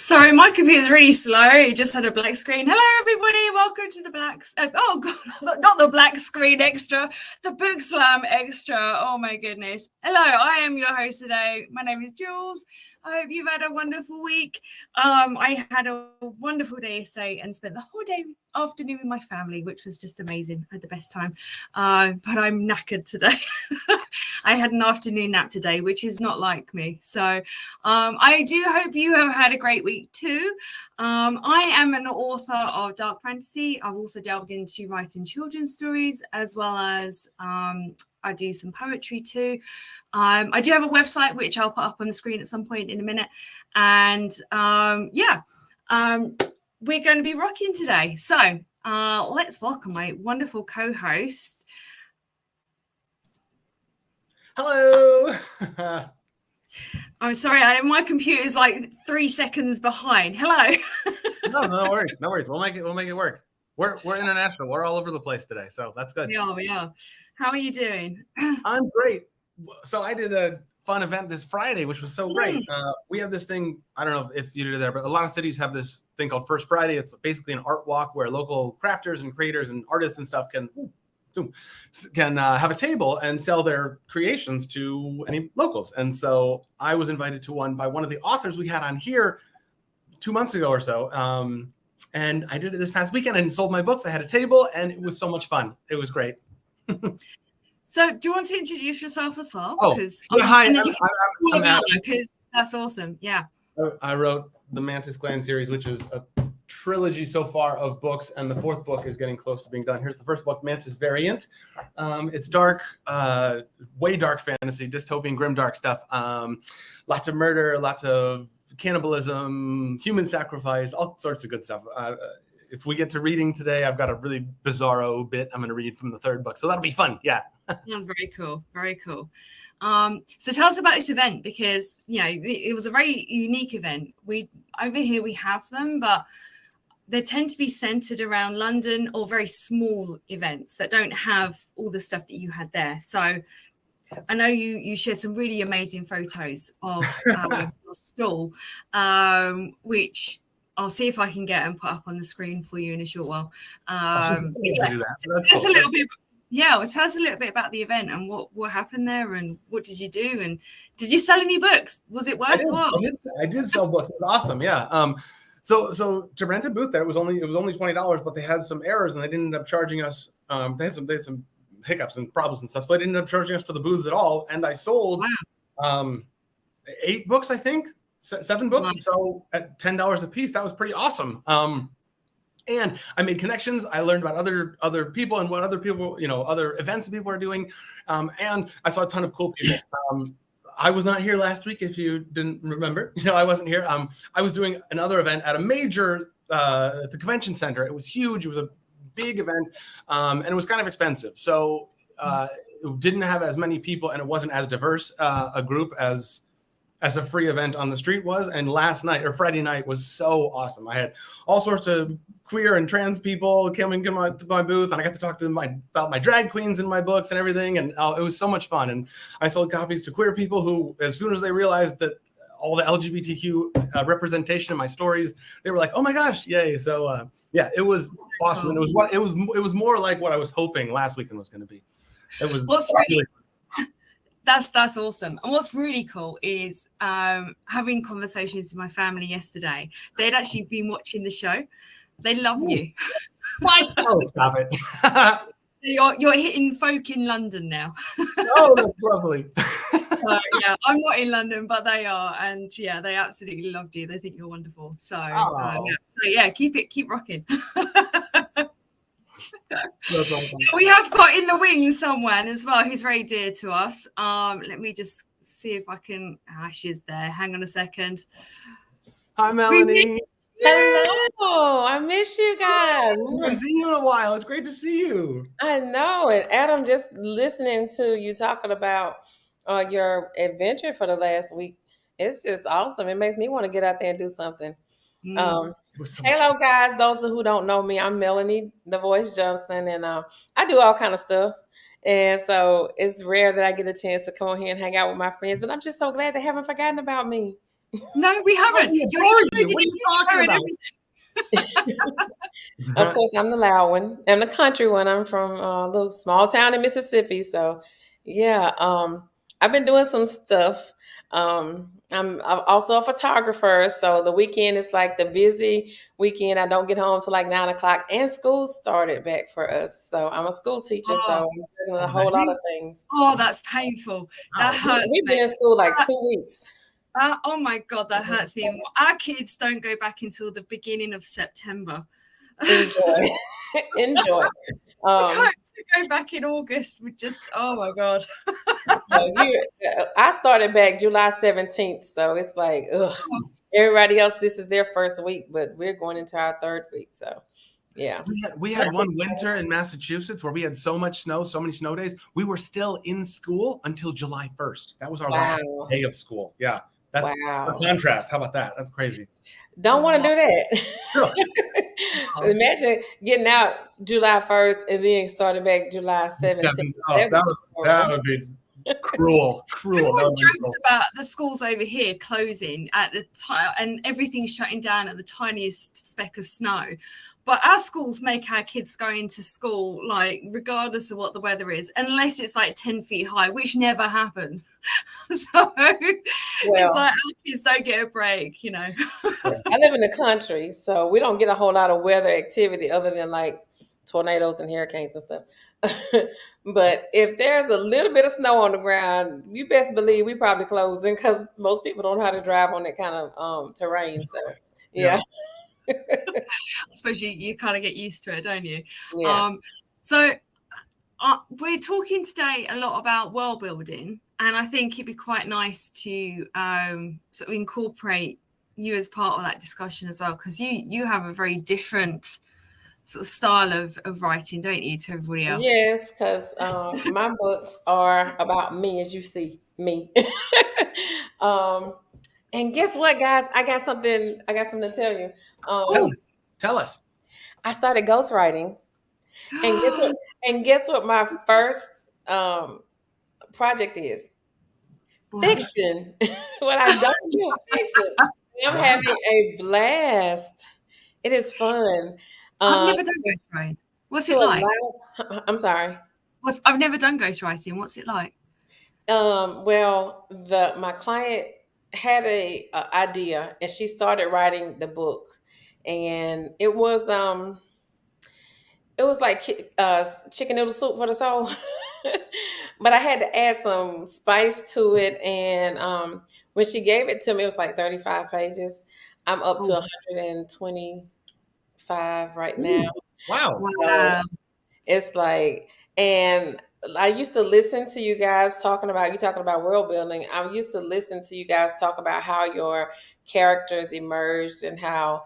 Sorry, my computer's really slow. It just had a black screen. Hello, everybody. Welcome to the oh God, not the black screen extra, the book slam extra. Oh my goodness. Hello, I am your host today. My name is Jules. I hope you've had a wonderful week. I had a wonderful day yesterday and spent the whole afternoon with my family, which was just amazing. I had the best time. But I'm knackered today. I had an afternoon nap today, which is not like me. So I do hope you have had a great week too. I am an author of dark fantasy. I've also delved into writing children's stories, as well as I do some poetry too. I do have a website, which I'll put up on the screen at some point in a minute. And we're going to be rocking today. So let's welcome my wonderful co-host. Hello. I'm sorry, my computer is like 3 seconds behind. Hello. No worries. We'll make it work. We're international. We're all over the place today, so that's good. We are. How are you doing? I'm great. So I did a fun event this Friday, which was so great. We have this thing. I don't know if you do there, but a lot of cities have this thing called First Friday. It's basically an art walk where local crafters and creators and artists and stuff can have a table and sell their creations to any locals. And so I was invited to one by one of the authors we had on here 2 months ago or so. And I did it this past weekend and sold my books. I had a table and it was so much fun. It was great. So do you want to introduce yourself as well? Hi. Because that's awesome. Yeah. I wrote the Mantis Clan series, which is a trilogy so far of books, and the fourth book is getting close to being done. Here's the first book, Mantis Variant. It's dark, way dark fantasy, dystopian, grimdark stuff. Lots of murder, lots of cannibalism, human sacrifice, all sorts of good stuff. If we get to reading today, I've got a really bizarro bit I'm going to read from the third book, so that'll be fun. Yeah. That's very cool. Very cool. So tell us about this event, because it was a very unique event. Over here we have them, but they tend to be centered around London or very small events that don't have all the stuff that you had there. So I know you share some really amazing photos of your stall, which I'll see if I can get and put up on the screen for you in a short while. Tell us a little bit about the event and what happened there and what did you do, and did you sell any books? Was it worthwhile? I did sell books. It was awesome. Yeah. So to rent a booth there, it was only $20, but they had some errors and they didn't end up charging us. They had some hiccups and problems and stuff, so they didn't end up charging us for the booths at all. And I sold 8 books, I think, 7 books. Nice. So at $10 a piece, that was pretty awesome. And I made connections. I learned about other people and what other people, other events that people are doing. And I saw a ton of cool people. I was not here last week, if you didn't remember. I wasn't here. I was doing another event at a major the convention center. It was huge. It was a big event, and it was kind of expensive. So it didn't have as many people, and it wasn't as diverse a group as a free event on the street was. And Friday night was so awesome. I had all sorts of queer and trans people coming to my booth, and I got to talk to them about my drag queens in my books and everything. And it was so much fun. And I sold copies to queer people who, as soon as they realized that all the LGBTQ representation in my stories, they were like, "Oh my gosh, yay!" So it was awesome. And it was more like what I was hoping last weekend was going to be. It was really That's awesome. And what's really cool is having conversations with my family yesterday. They'd actually been watching the show. They love you. What? Oh, stop it. You're hitting folk in London now. Oh, that's lovely. I'm not in London, but they are. And they absolutely loved you. They think you're wonderful. So, keep rocking. We have got in the wings someone as well who's very dear to us. Let me just see if I can. She's there. Hang on a second. Hi, Melanie. Hello. I miss you guys. I haven't seen you in a while. It's great to see you. I know. And Adam, just listening to you talking about your adventure for the last week, it's just awesome. It makes me want to get out there and do something. Hello, guys. Those who don't know me, I'm Melanie, the Voice Johnson, and I do all kind of stuff. And so it's rare that I get a chance to come on here and hang out with my friends, but I'm just so glad they haven't forgotten about me. No, we haven't. We You're adore you. included What are in you the intro talking and about? Of course, I'm the loud one. I'm the country one. I'm from a little small town in Mississippi. So, yeah, I've been doing some stuff. I'm also a photographer. So the weekend is like the busy weekend. I don't get home till like 9 o'clock, and school started back for us. So I'm a school teacher. So Oh, I'm doing a whole lot Already? of things. oh, that's painful. That Wow. hurts We've me. been in school like 2 weeks. Oh my God, that hurts me. Our kids don't go back until the beginning of September. Enjoy. Enjoy. We can't go back in August. We just, oh my God. So I started back July 17th, so it's like, ugh. Everybody else, this is their first week, but we're going into our third week. So, yeah. We had one winter in Massachusetts where we had so much snow, so many snow days. We were still in school until July 1st. That was our last day of school. Yeah. That's for Wow. contrast. How about that? That's crazy. Don't want to do that. Imagine getting out July 1st and then starting back July 17th. Oh, that would be cruel. Cruel. That Everyone would be jokes cruel. about the schools over here closing at the time and everything shutting down at the tiniest speck of snow. But our schools make our kids go into school, like, regardless of what the weather is, unless it's like 10 feet high, which never happens. So it's like our kids don't get a break, you know. I live in the country, so we don't get a whole lot of weather activity other than like tornadoes and hurricanes and stuff. But if there's a little bit of snow on the ground, you best believe we probably closing because most people don't know how to drive on that kind of terrain. So, yeah. I suppose you kind of get used to it, don't you? Yeah. So we're talking today a lot about world building, and I think it'd be quite nice to sort of incorporate you as part of that discussion as well, because you have a very different sort of style of writing, don't you, to everybody else? Yeah, because my books are about me, as you see me. And guess what, guys? I got something to tell you. Tell us. I started ghostwriting. And guess what my first project is? Fiction. What I don't do fiction. I'm having a blast. It is fun. I've never done ghostwriting. What's To it like? allow, I'm sorry. I've never done ghostwriting. What's it like? Well, my client had a idea, and she started writing the book, and it was like chicken noodle soup for the soul. But I had to add some spice to it. And when she gave it to me, it was like 35 pages. I'm up to 125 right now. Wow. So it's like, and I used to listen to you guys talking about world building. I used to listen to you guys talk about how your characters emerged and how,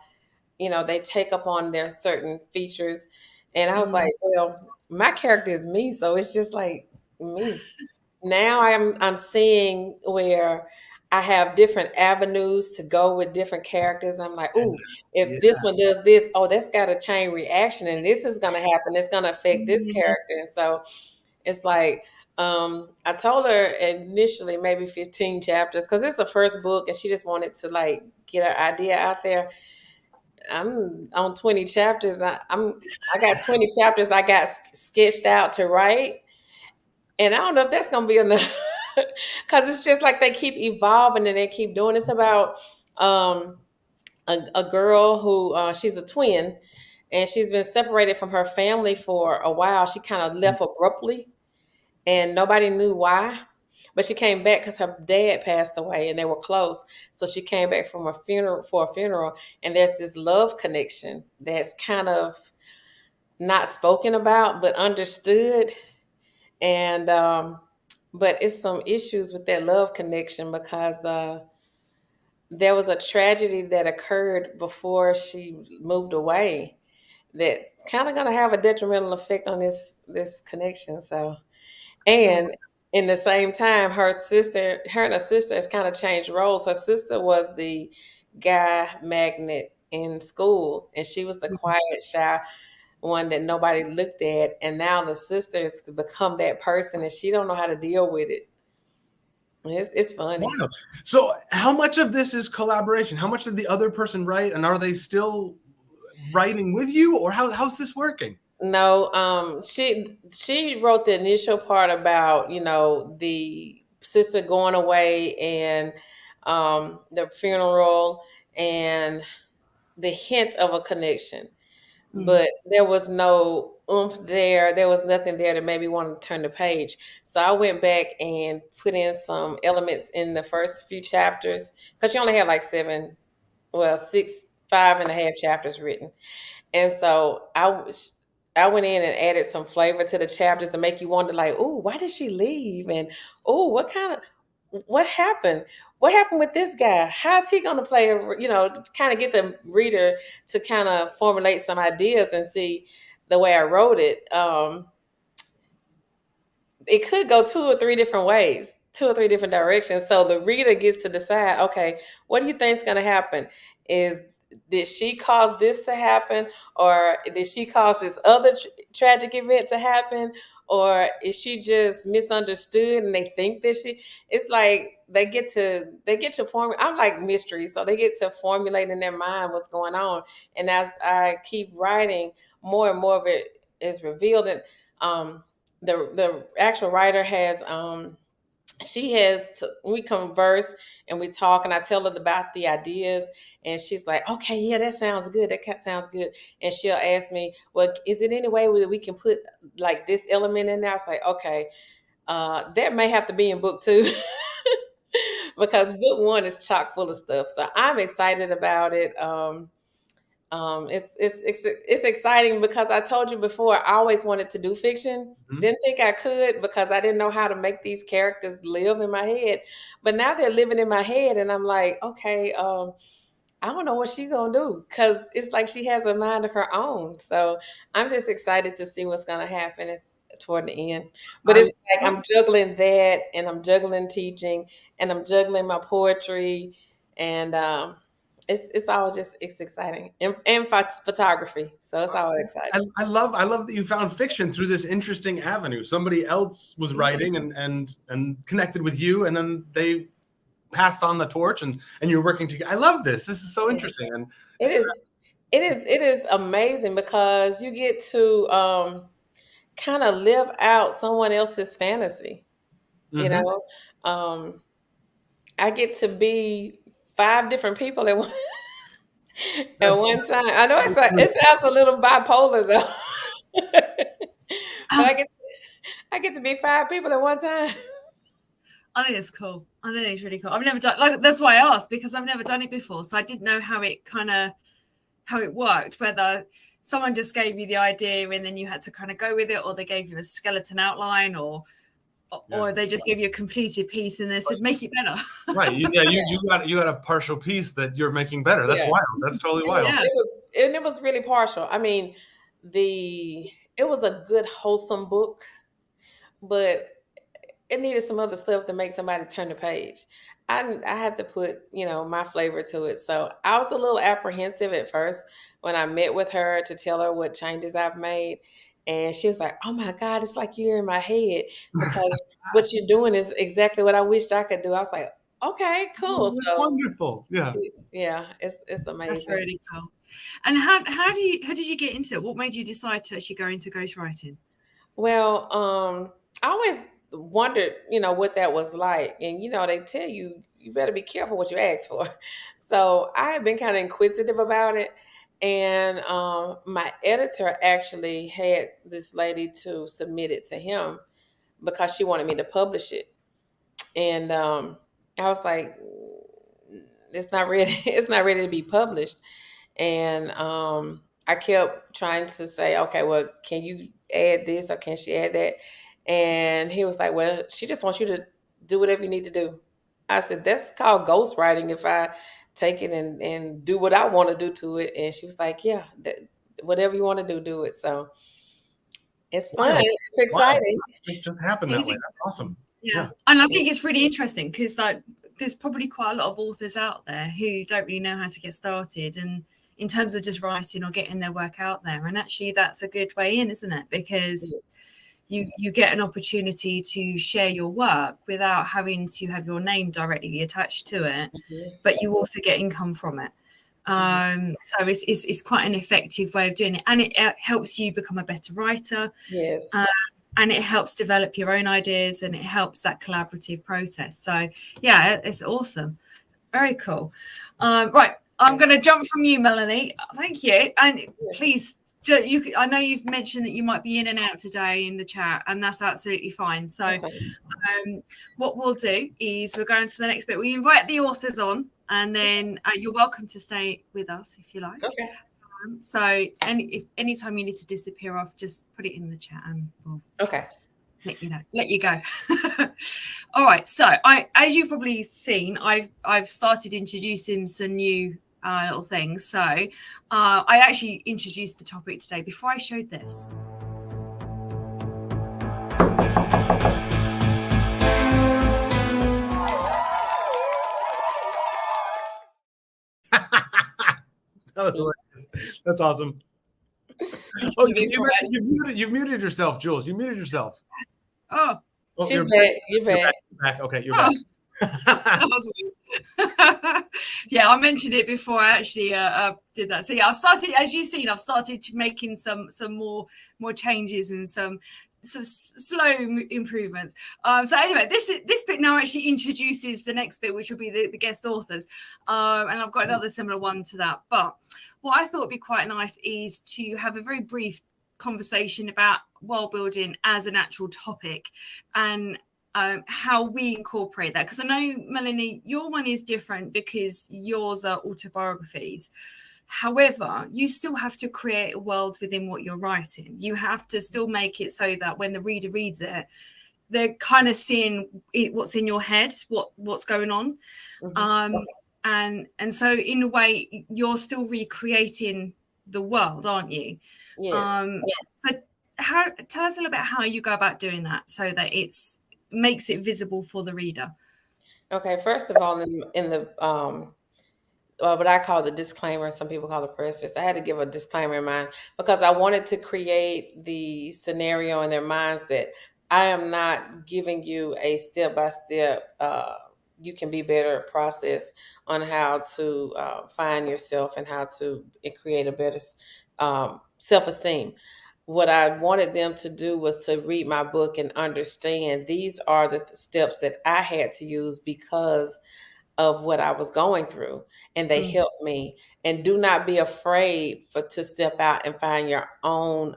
they take up on their certain features. And I was like, well, my character is me, so it's just like me. Now I'm seeing where I have different avenues to go with different characters. I'm like, oh, if this one does this, oh, that's got a chain reaction, and this is gonna happen. It's gonna affect this character. And so it's like, I told her initially maybe 15 chapters because it's the first book, and she just wanted to like get her idea out there. I'm on 20 chapters. I got 20 chapters I got sketched out to write. And I don't know if that's going to be enough because it's just like they keep evolving and they keep doing. It's about a girl who she's a twin, and she's been separated from her family for a while. She kind of left abruptly and nobody knew why. But she came back because her dad passed away and they were close. So she came back from a funeral, and there's this love connection that's kind of not spoken about but understood. And but it's some issues with that love connection because there was a tragedy that occurred before she moved away that's kind of going to have a detrimental effect on this connection. So, and in the same time, her and her sister has kind of changed roles. Her sister was the guy magnet in school, and she was the quiet, shy one that nobody looked at. And now the sister has become that person, and she don't know how to deal with it. It's funny. Wow. So how much of this is collaboration? How much did the other person write, and are they still writing with you, or how's this working? No, she wrote the initial part about, the sister going away and the funeral and the hint of a connection. But there was no oomph there. There was nothing there that made me want to turn the page. So I went back and put in some elements in the first few chapters, because she only had like 5.5 chapters written. And so I went in and added some flavor to the chapters to make you wonder, like, oh, why did she leave? And oh, what happened? What happened with this guy? How's he going to play? Kind of get the reader to kind of formulate some ideas and see the way I wrote it. It could go 2 or 3 different ways, 2 or 3 different directions. So the reader gets to decide, okay, what do you think is going to happen? Did she cause this to happen? Or did she cause this other tragic event to happen? Or is she just misunderstood and they think that it's like they get to form. I'm like mystery. So they get to formulate in their mind what's going on. And as I keep writing, more and more of it is revealed. And, the actual writer has we converse and we talk, and I tell her about the ideas, and she's like, okay, yeah, that sounds good, sounds good. And she'll ask me, well, is it any way that we can put like this element in there? I was like, okay, that may have to be in book 2 because book 1 is chock full of stuff. So I'm excited about it. It's exciting because I told you before, I always wanted to do fiction. Didn't think I could because I didn't know how to make these characters live in my head. But now they're living in my head, and I'm like, okay, I don't know what she's gonna do, because it's like she has a mind of her own. So I'm just excited to see what's gonna happen toward the end. But it's like I'm juggling that, and I'm juggling teaching, and I'm juggling my poetry, and it's exciting, and photography. So it's all exciting. I love that you found fiction through this interesting avenue. Somebody else was writing and connected with you, and then they passed on the torch, and you're working together. I love this. This is so interesting. And it is amazing because you get to kind of live out someone else's fantasy. I get to be 5 different people at one time. I know it sounds a little bipolar though, but I get to be 5 people at one time. I think it's cool. I think it's really cool. I've never done that's why I asked, because I've never done it before, so I didn't know how it worked. Whether someone just gave you the idea and then you had to kind of go with it, or they gave you a skeleton outline, or they just gave you a completed piece and they said make it better. Right. You got a partial piece that you're making better. That's wild. That's totally wild. Yeah. It was really partial. I mean, it was a good, wholesome book, but it needed some other stuff to make somebody turn the page. I had to put, my flavor to it. So I was a little apprehensive at first when I met with her to tell her what changes I've made. And she was like, oh my God, it's like you're in my head, because what you're doing is exactly what I wished I could do. I was like, okay, cool. That's so wonderful. Yeah. It's amazing. That's really cool. And how did you get into it? What made you decide to actually go into ghostwriting? Well, I always wondered, what that was like. And, they tell you better be careful what you ask for. So I have been kind of inquisitive about it. And my editor actually had this lady to submit it to him because she wanted me to publish it. And I was like, it's not ready. It's not ready to be published. And I kept trying to say, okay, well, can you add this or can she add that? And he was like, well, she just wants you to do whatever you need to do. I said, that's called ghostwriting if I take it and do what I want to do to it. And she was like, yeah, whatever you want to do it. So it's fun. Wow. It's exciting. Wow. It just happened that way. That's awesome. Yeah. And I think it's really interesting because there's probably quite a lot of authors out there who don't really know how to get started, and in terms of just writing or getting their work out there. And actually that's a good way in, isn't it? Because you get an opportunity to share your work without having to have your name directly attached to it, but you also get income from it. So it's quite an effective way of doing it, and it helps you become a better writer. Yes. And it helps develop your own ideas, and it helps that collaborative process. So yeah, it's awesome. Very cool. Right, I'm going to jump from you, Melanie. Thank you. And please, I know you've mentioned that you might be in and out today in the chat, and that's absolutely fine. So what we'll do is we're going to the next bit. We invite the authors on, and then you're welcome to stay with us if you like. Okay. So if anytime you need to disappear off, just put it in the chat and we'll let you go. All right. So as you've probably seen, I've started introducing some new little things. So I actually introduced the topic today before I showed this. That was hilarious. That's awesome. Oh, you've muted yourself, Jules. You muted yourself. Oh, she's back. You're back. Okay, you're back. Yeah, I mentioned it before I actually did that. So yeah, I've started, as you've seen, I've started making some more changes and some slow improvements. So anyway, this bit now actually introduces the next bit, which will be the guest authors, and I've got another similar one to that. But what I thought would be quite nice is to have a very brief conversation about world building as an actual topic, and how we incorporate that. Because I know, Melanie, your one is different because yours are autobiographies. However, you still have to create a world within what you're writing. You have to still make it so that when the reader reads it, they're kind of seeing what's in your head, what's going on. And so in a way, you're still recreating the world, aren't you? Yes. So tell us a little bit how you go about doing that so that makes it visible for the reader. Okay, first of all, in the what I call the disclaimer, some people call it preface, I had to give a disclaimer in mind because I wanted to create the scenario in their minds that I am not giving you a step-by-step you can be better process on how to find yourself and how to create a better self-esteem. What I wanted them to do was to read my book and understand these are the steps that I had to use because of what I was going through, and they helped me. And do not be afraid to step out and find your own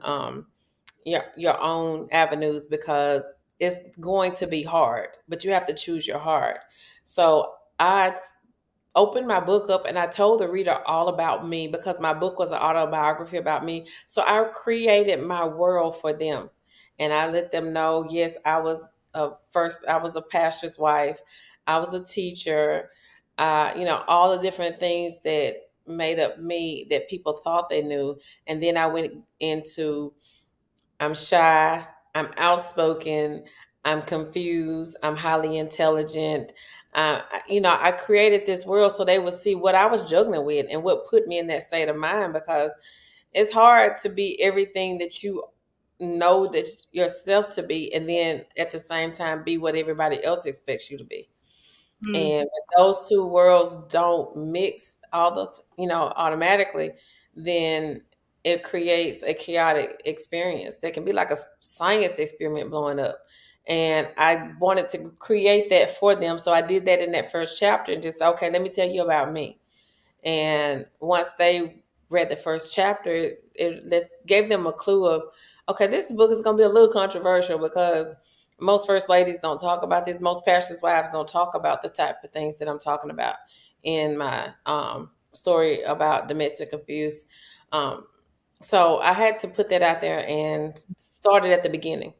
your own avenues, because it's going to be hard, but you have to choose your heart. So I opened my book up and I told the reader all about me because my book was an autobiography about me. So I created my world for them. And I let them know, yes, I was a pastor's wife. I was a teacher. All the different things that made up me that people thought they knew. And then I went into, I'm shy, I'm outspoken, I'm confused, I'm highly intelligent. I created this world so they would see what I was juggling with and what put me in that state of mind, because it's hard to be everything that you know that yourself to be, and then at the same time be what everybody else expects you to be. And when those two worlds don't mix automatically, then it creates a chaotic experience that can be like a science experiment blowing up. And I wanted to create that for them. So I did that in that first chapter and just, okay, let me tell you about me. And once they read the first chapter, it gave them a clue of, okay, this book is going to be a little controversial because most first ladies don't talk about this. Most pastors' wives don't talk about the type of things that I'm talking about in my story about domestic abuse. So I had to put that out there and started at the beginning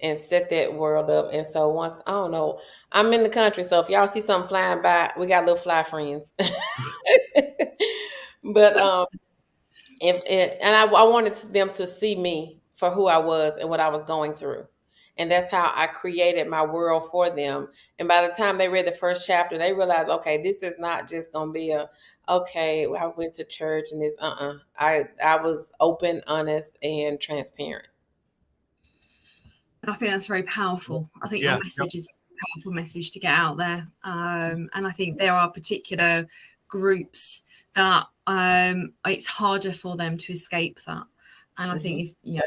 and set that world up. And so once, I don't know, I'm in the country, so if y'all see something flying by, we got little fly friends. But I wanted them to see me for who I was and what I was going through. And that's how I created my world for them. And by the time they read the first chapter, they realized, okay, this is not just going to be okay, I went to church and this, I was open, honest, and transparent. I think that's very powerful. I think your message is a powerful message to get out there. And I think there are particular groups that it's harder for them to escape that. And I think if, you know,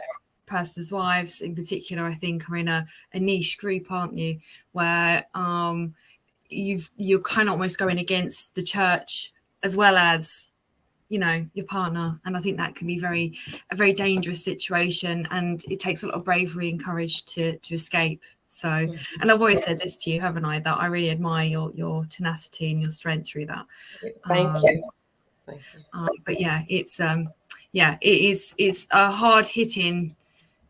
pastors' wives in particular, I think are in a niche group, aren't you? Where you're kind of almost going against the church as well as, you know, your partner. And I think that can be a very dangerous situation, and it takes a lot of bravery and courage to escape. So, and I've always said this to you, haven't I, that I really admire your tenacity and your strength through that. Thank you. But yeah, it's it's a hard hitting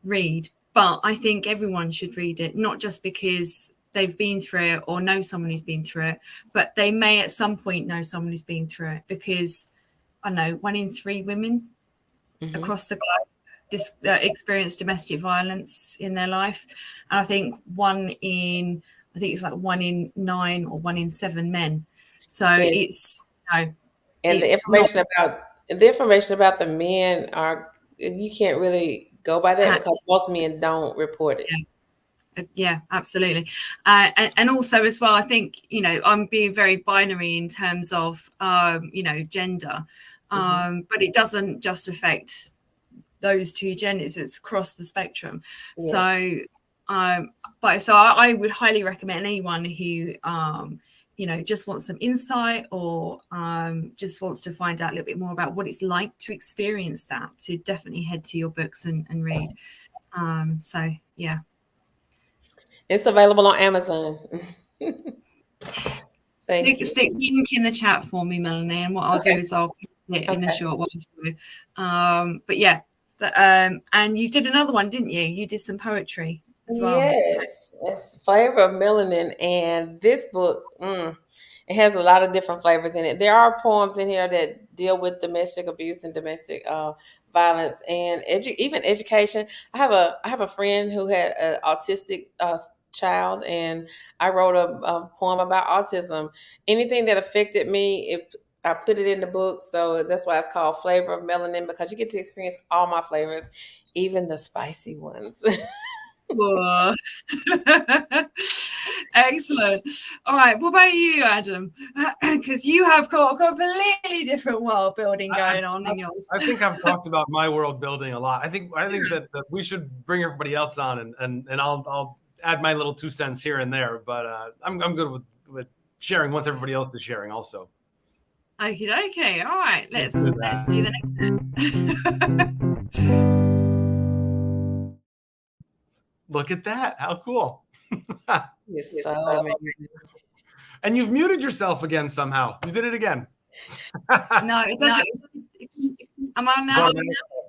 read, but I think everyone should read it, not just because they've been through it or know someone who's been through it, but they may at some point know someone who's been through it, because I know 1 in 3 women across the globe experience domestic violence in their life. And I think it's like 1 in 9 or 1 in 7 men. So it's, you know, and the information about the men you can't really go by that because most men don't report it. Yeah, absolutely. And also as well, I think, you know, I'm being very binary in terms of, you know, gender, but it doesn't just affect those two genders, it's across the spectrum. Yes. So I would highly recommend anyone who, you know, just wants some insight or just wants to find out a little bit more about what it's like to experience that, to definitely head to your books and read. So yeah. It's available on Amazon. Stick the link in the chat for me, Melanie, and what I'll do is I'll put it in a short while for you. But yeah, and you did another one, didn't you? You did some poetry as well. Yes, it's Flavor of Melanin, and this book, it has a lot of different flavors in it. There are poems in here that deal with domestic abuse and domestic violence, and even education. I have a friend who had an autistic child, and I wrote a poem about autism. Anything that affected me, if I put it in the book, so that's why it's called Flavor of Melanin, because you get to experience all my flavors, even the spicy ones. Excellent. All right, what about you, Adam? Because you have got a completely different world building going on in yours. I think I've talked about my world building a lot. I think that we should bring everybody else on, and I'll add my little 2 cents here and there, but I'm good with sharing once everybody else is sharing also. Okay. All right, let's do the next bit. Look at that. How cool. Yes, and you've muted yourself again somehow. You did it again. No, it doesn't. Am I now?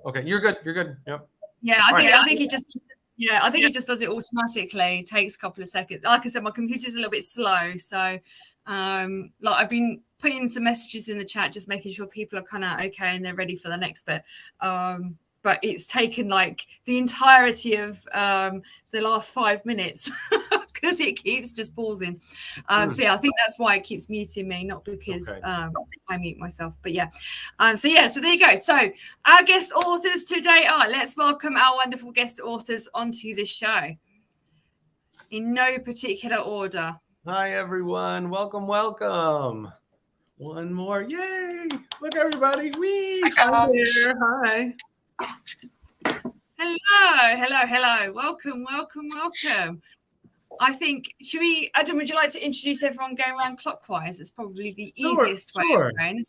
Okay, you're good. Yep. Yeah, I think it just it just does it automatically. It takes a couple of seconds. Like I said, my computer's a little bit slow, so like I've been putting some messages in the chat, just making sure people are kind of okay and they're ready for the next bit. But it's taken like the entirety of the last 5 minutes because it keeps just pausing. So yeah, I think that's why it keeps muting me, not because I mute myself. But yeah, so there you go. So our guest authors today are, let's welcome our wonderful guest authors onto the show in no particular order. Hi everyone, welcome. One more, yay! Look everybody, wee! Hi there, hi. Hello. Welcome. I think, Adam, would you like to introduce everyone going around clockwise? It's probably the easiest way of going.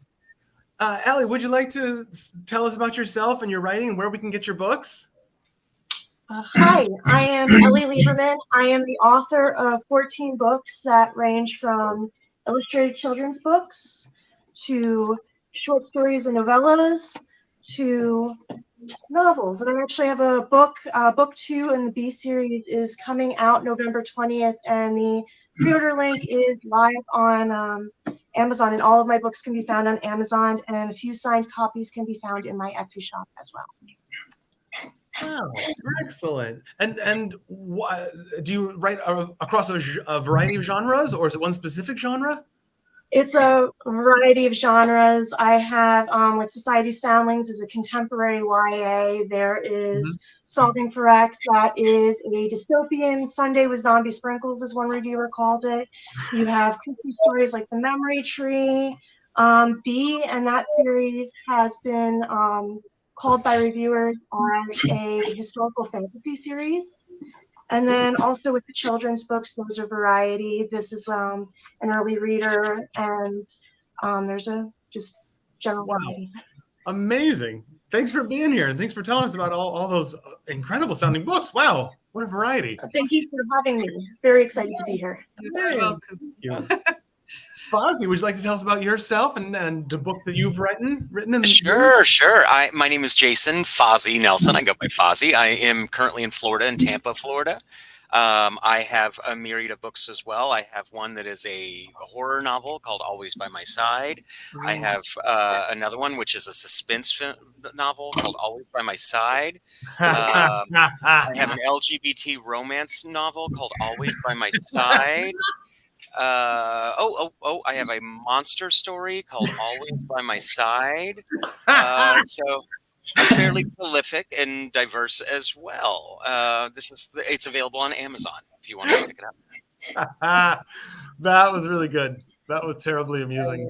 Allie, would you like to tell us about yourself and your writing and where we can get your books? Hi, I am Ellie Lieberman. I am the author of 14 books that range from illustrated children's books to short stories and novellas to novels. And I actually have a book, book 2 in the B series is coming out November 20th, and the pre-order link is live on Amazon, and all of my books can be found on Amazon, and a few signed copies can be found in my Etsy shop as well. Oh, excellent. And do you write across a variety of genres, or is it one specific genre? It's a variety of genres. I have like Society's Foundlings is a contemporary YA. There is Solving for X, that is a dystopian. Sunday with Zombie Sprinkles, as one reviewer called it. You have creepy stories like The Memory Tree. B, and that series has been called by reviewers as a historical fantasy series. And then also with the children's books, those are variety. This is an early reader, and there's a just general variety. Amazing. Thanks for being here, and thanks for telling us about all those incredible sounding books. Wow, what a variety. Thank you for having me. Very excited to be here. You're welcome. Thank you. Fozzie, would you like to tell us about yourself and the book that you've written in the Sure. My name is Jason Fozzie Nelson. I go by Fozzie. I am currently in Florida, in Tampa, Florida. I have a myriad of books as well. I have one that is a horror novel called Always by My Side. I have another one, which is a suspense novel called Always by My Side. I have an LGBT romance novel called Always by My Side. I have a monster story called Always by My Side. So I'm fairly prolific and diverse as well. It's available on Amazon if you want to pick it up. That was really good. That was terribly amusing.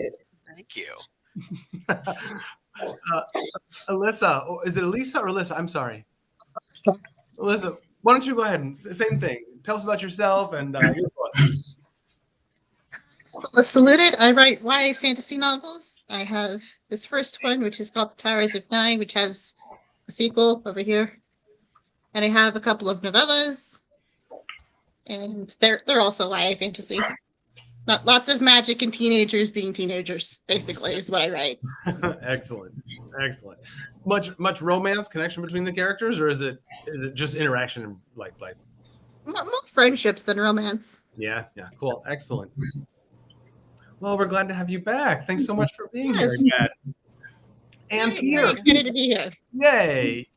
Thank you. Alyssa, is it Elisa or Alyssa? I'm sorry. Alyssa, why don't you go ahead and same thing. Tell us about yourself and your book. Well, saluted. I write YA fantasy novels. I have this first one, which is called The Towers of Nine, which has a sequel over here. And I have a couple of novellas. And they're also YA fantasy. Not lots of magic and teenagers being teenagers, basically, is what I write. Excellent. Much romance connection between the characters, or is it just interaction like More friendships than romance. Yeah, cool. Excellent. Well, we're glad to have you back. Thanks so much for being here again. And Peter, excited to be here. Yay!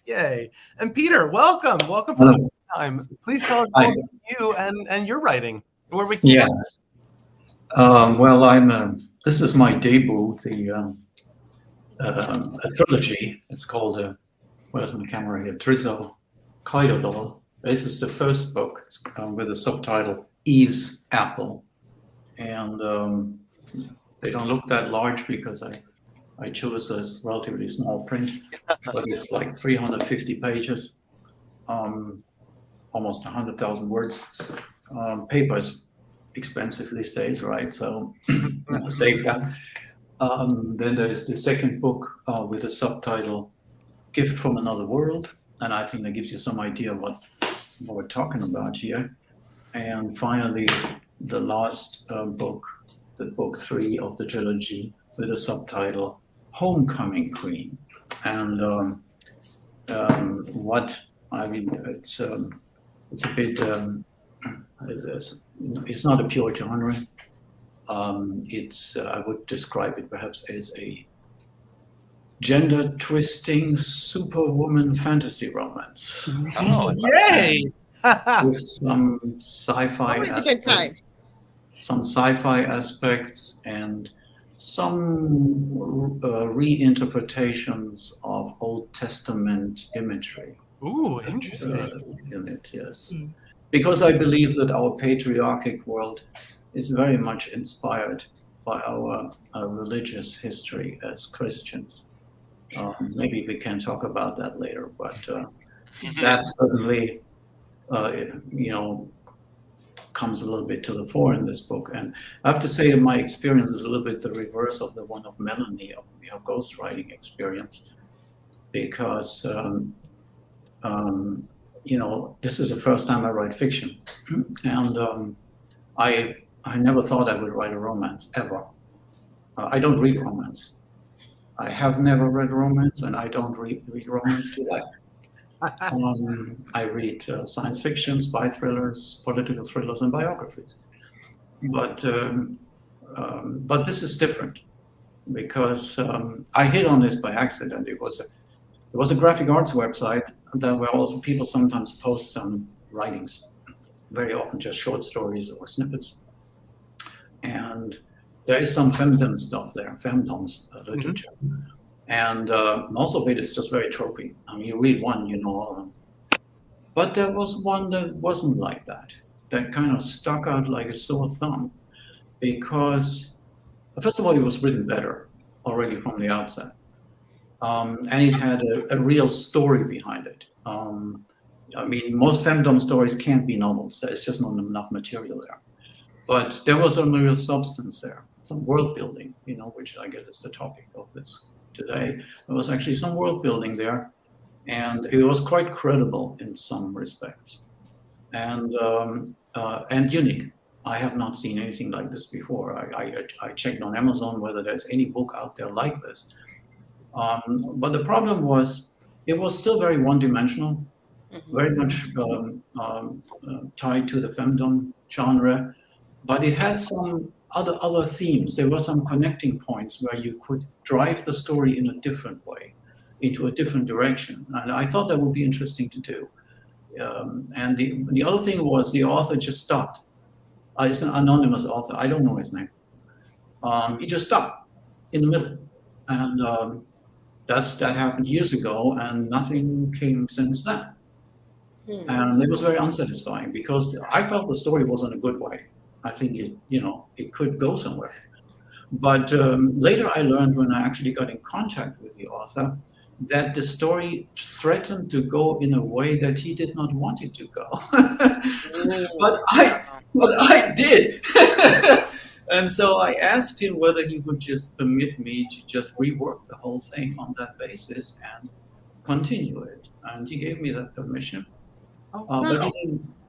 And Peter, welcome for the first time. Please tell us about you and your writing. Where we can. Yeah. Well, this is my debut. A trilogy. It's called where's my camera here? Trizo Kaidodol. This is the first book. It's with the subtitle Eve's Apple, and they don't look that large because I chose this relatively small print, but it's like 350 pages, almost 100,000 words. Paper is expensive these days, right? So save that. Then there's the second book with the subtitle Gift from Another World, and I think that gives you some idea what we're talking about here. And finally, the last book, the book 3 of the trilogy, with the subtitle Homecoming Queen. And it's a bit it's not a pure genre. I would describe it perhaps as a gender twisting superwoman fantasy romance. Oh, yay! With some sci-fi Always a good time. Some sci-fi aspects and some reinterpretations of Old Testament imagery. Ooh, interesting. In it, yes. Because I believe that our patriarchic world is very much inspired by our religious history as Christians. Maybe we can talk about that later, but that certainly, comes a little bit to the fore in this book. And I have to say that my experience is a little bit the reverse of the one of Melanie, of your ghostwriting experience, because this is the first time I write fiction, and I never thought I would write a romance ever. I don't read romance. I have never read romance, and I don't read romance today. I read science fiction, spy thrillers, political thrillers, and biographies. But this is different because I hit on this by accident. It was a graphic arts website that where also people sometimes post some writings, very often just short stories or snippets. And there is some femdom stuff there, femdoms literature. And most of it is just very tropey. I mean, you read one, you know all of them. But there was one that wasn't like that, that kind of stuck out like a sore thumb, because first of all, it was written better already from the outset. And it had a real story behind it. I mean, most femdom stories can't be novels. There's just not enough material there. But there was some real substance there, some world building, which I guess is the topic of this today. There was actually some world building there, and it was quite credible in some respects, and unique. I have not seen anything like this before. I checked on Amazon whether there's any book out there like this. But the problem was, it was still very one-dimensional, very much tied to the femdom genre, but it had some other themes. There were some connecting points where you could drive the story in a different way, into a different direction, and I thought that would be interesting to do. And the other thing was, the author just stopped. It's an anonymous author. I don't know his name. He just stopped in the middle, and that happened years ago, and nothing came since then. And it was very unsatisfying, because I felt the story was in a good way. I think it could go somewhere. But later I learned, when I actually got in contact with the author, that the story threatened to go in a way that he did not want it to go. but I did. And so I asked him whether he would just permit me to just rework the whole thing on that basis and continue it. And he gave me that permission. But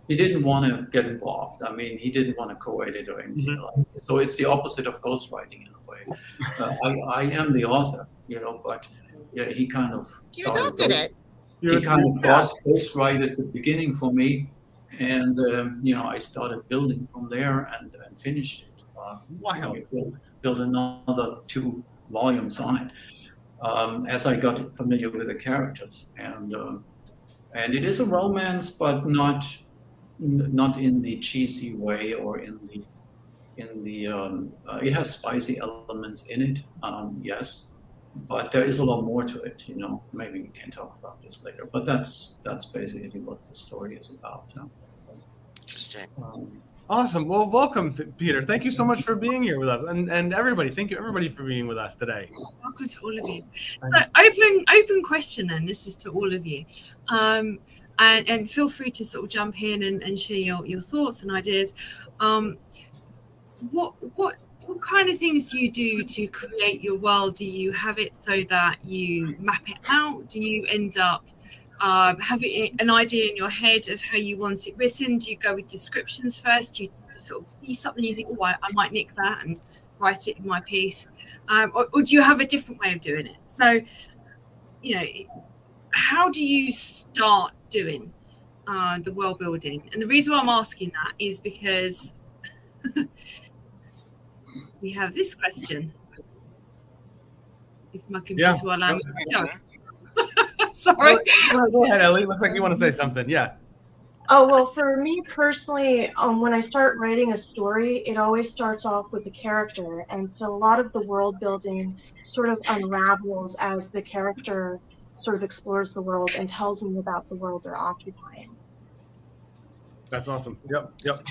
he didn't want to get involved. I mean, he didn't want to co-edit or anything like that. So it's the opposite of ghostwriting in a way. I am the author, but yeah, he kind of adopted it. He kind of ghost right at the beginning for me, and I started building from there and finished it. Wow! Built another 2 volumes on it as I got familiar with the characters, and it is a romance, but not in the cheesy way, or in the it has spicy elements in it, yes. But there is a lot more to it, Maybe we can talk about this later. But that's basically what the story is about. Interesting. Awesome. Well, welcome, Peter. Thank you so much for being here with us, and everybody. Thank you, everybody, for being with us today. Welcome to all of you. So, open question, then. This is to all of you, and feel free to sort of jump in and share your thoughts and ideas. What kind of things do you do to create your world? Do you have it so that you map it out? Do you end up having an idea in your head of how you want it written? Do you go with descriptions first? Do you sort of see something you think, oh, I might nick that and write it in my piece? Or do you have a different way of doing it? So, how do you start doing the world building? And the reason why I'm asking that is because we have this question. If my computer will allow me to go. Sorry. Go ahead, Ellie. Looks like you want to say something. Yeah. Oh, well, for me personally, when I start writing a story, it always starts off with a character. And so a lot of the world building sort of unravels as the character sort of explores the world and tells me about the world they're occupying. That's awesome. Yep.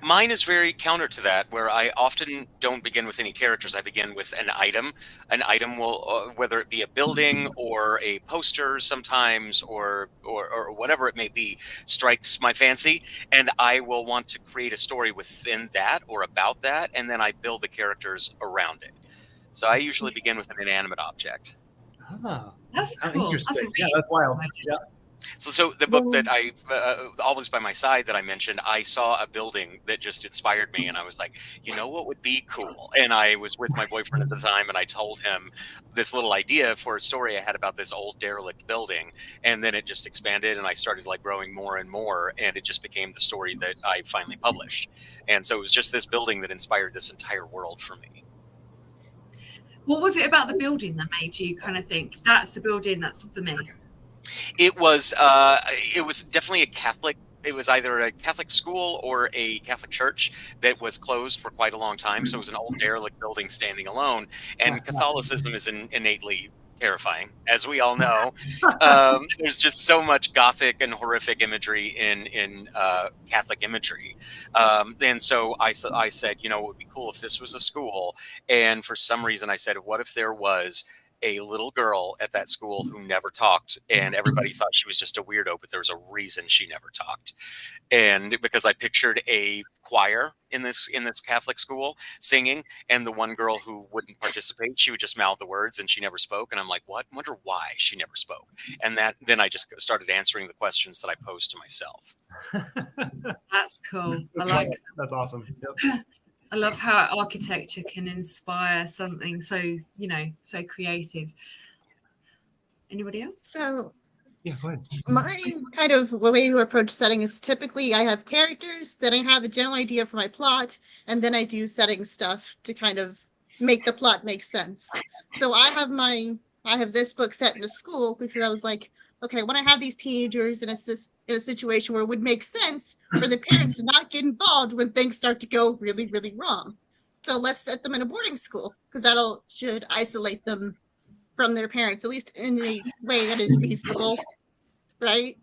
Mine is very counter to that, where I often don't begin with any characters. I begin with an item. An item will, whether it be a building or a poster sometimes, or whatever it may be, strikes my fancy, and I will want to create a story within that or about that, and then I build the characters around it. So I usually begin with an inanimate object. That's cool. That's that's wild. Yeah. So the book that I, Always by My Side, that I mentioned, I saw a building that just inspired me, and I was like, what would be cool? And I was with my boyfriend at the time, and I told him this little idea for a story I had about this old derelict building, and then it just expanded, and I started growing more and more, and it just became the story that I finally published. And so it was just this building that inspired this entire world for me. What was it about the building that made you kind of think, that's the building, that's for me? It was definitely a Catholic. It was either a Catholic school or a Catholic church that was closed for quite a long time. So it was an old derelict building standing alone. And Catholicism is innately terrifying, as we all know. There's just so much gothic and horrific imagery in Catholic imagery, and so I said, you know, it would be cool if this was a school. And for some reason, I said, what if there was a little girl at that school who never talked, and everybody thought she was just a weirdo, but there was a reason she never talked. And because I pictured a choir in this Catholic school singing, and the one girl who wouldn't participate, she would just mouth the words and she never spoke. And I'm like, what? Wonder why she never spoke. And then I just started answering the questions that I posed to myself. That's cool. I like that. That's awesome. Yep. I love how architecture can inspire something so, you know, so creative. Anybody else? So Yeah, go ahead. my kind of way to approach setting is typically I have characters, then I have a general idea for my plot, and then I do setting stuff to kind of make the plot make sense. So I have this book set in a school because I was like, okay, when I have these teenagers in a situation where it would make sense for the parents to not get involved when things start to go really, really wrong. So let's set them in a boarding school because should isolate them from their parents, at least in a way that is reasonable, right?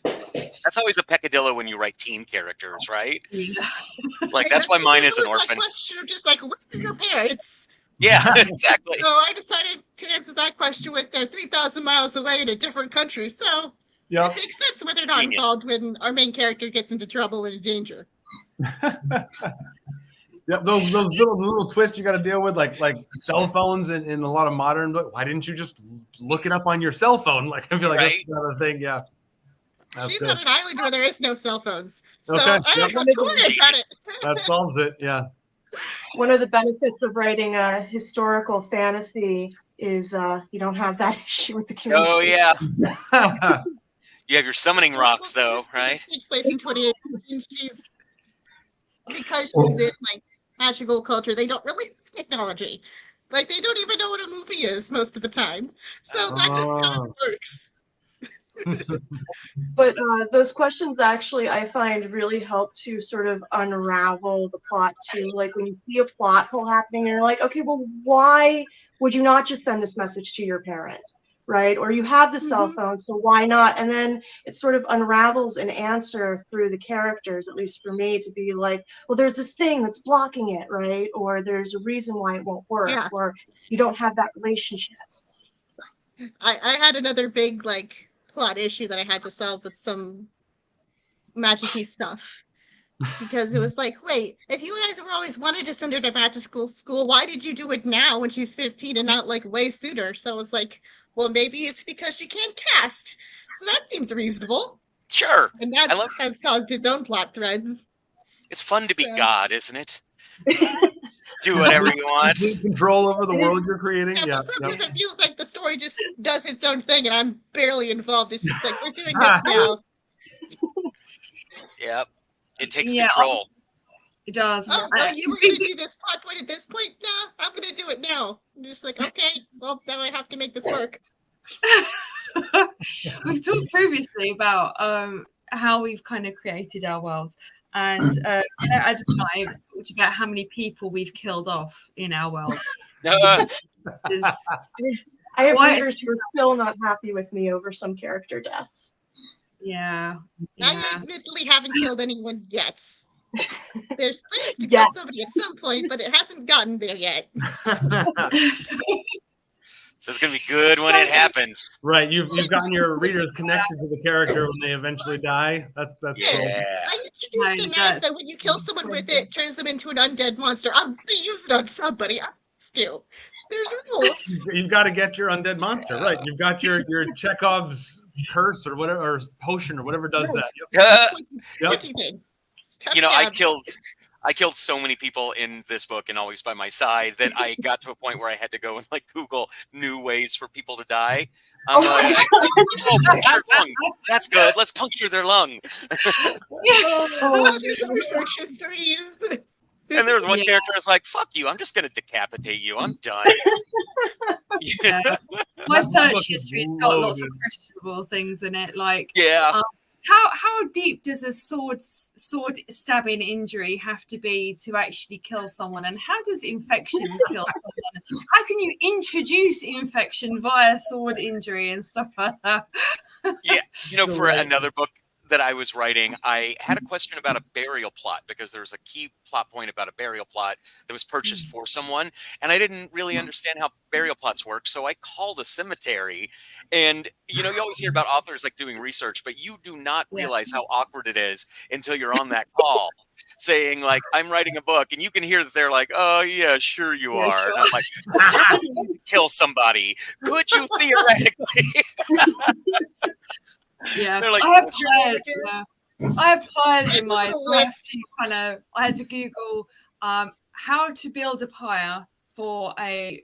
That's always a peccadillo when you write teen characters, right? Yeah. Like that's why mine is an orphan. That question of just like, where are your parents? Yeah, exactly. So I decided to answer that question with they're 3,000 miles away in a different country. So Yep. it makes sense when they're not involved when our main character gets into trouble and in danger. Yep, those little twists you got to deal with, like cell phones in a lot of modern. Why didn't you just look it up on your cell phone? Like I feel like that's another thing. Yeah. She's on an island where there is no cell phones, so Okay. I don't have to worry about it. That solves it. Yeah. One of the benefits of writing a historical fantasy is you don't have that issue with the community. Oh yeah. You have your summoning rocks, though, right? This takes place in 28, and because she's in like magical culture, they don't really have technology. Like they don't even know what a movie is most of the time. So that just kind of works. But those questions actually I find really help to sort of unravel the plot too. Like when you see a plot hole happening and you're like, okay, well, why would you not just send this message to your parent, right? Or you have the cell phone, so why not? And then it sort of unravels an answer through the characters, at least for me, to be like, well, there's this thing that's blocking it, right? Or there's a reason why it won't work, or you don't have that relationship. I had another big like plot issue that I had to solve with some magic-y stuff. Because it was like, wait, if you guys were always wanted to send her to magical school, why did you do it now when she's 15 and not like way sooner? So I was like, well, maybe it's because she can't cast. So that seems reasonable. Sure. And that has caused its own plot threads. It's fun to be God, isn't it? Do whatever you want. Control over the world you're creating. Yeah, for some reason, it feels like the story just does its own thing and I'm barely involved. It's just like, we're doing this now. Yep. It takes control. It does. Oh, well, you were going to do this plot point at this point? No, I'm going to do it now. I'm just like, okay, well, now I have to make this work. We've talked previously about how we've kind of created our worlds. And Adam and I talked about how many people we've killed off in our worlds. I have readers who are still not happy with me over some character deaths. Yeah. I admittedly haven't killed anyone yet. There's plans to kill somebody at some point, but it hasn't gotten there yet. So it's gonna be good when it happens. Right, you've gotten your readers connected to the character when they eventually die. That's cool. I introduced a knife that when you kill someone with it, turns them into an undead monster. I'm gonna use it on somebody. There's rules. You've got to get your undead monster, right? You've got your Chekhov's curse or whatever, or potion or whatever does that. Yep. You know, I killed so many people in this book and Always by My Side that I got to a point where I had to go and like Google new ways for people to die. Puncture lung. That's good. Let's puncture their lung. There's research histories. And there was one character that's like, fuck you, I'm just going to decapitate you. I'm done. My search history's got lots of questionable things in it. Like, how deep does a sword stabbing injury have to be to actually kill someone, and how does infection kill someone? How can you introduce infection via sword injury and stuff like that? Yeah, for another book that I was writing, I had a question about a burial plot, because there was a key plot point about a burial plot that was purchased for someone, and I didn't really understand how burial plots work. So I called a cemetery, and you always hear about authors like doing research, but you do not realize how awkward it is until you're on that call saying like, I'm writing a book, and you can hear that they're like, oh yeah, sure you are. Sure. And I'm like, how do you kill somebody? Could you theoretically? Yeah, they're like, I have pliers. I have pliers in my. So I had to Google how to build a pyre for a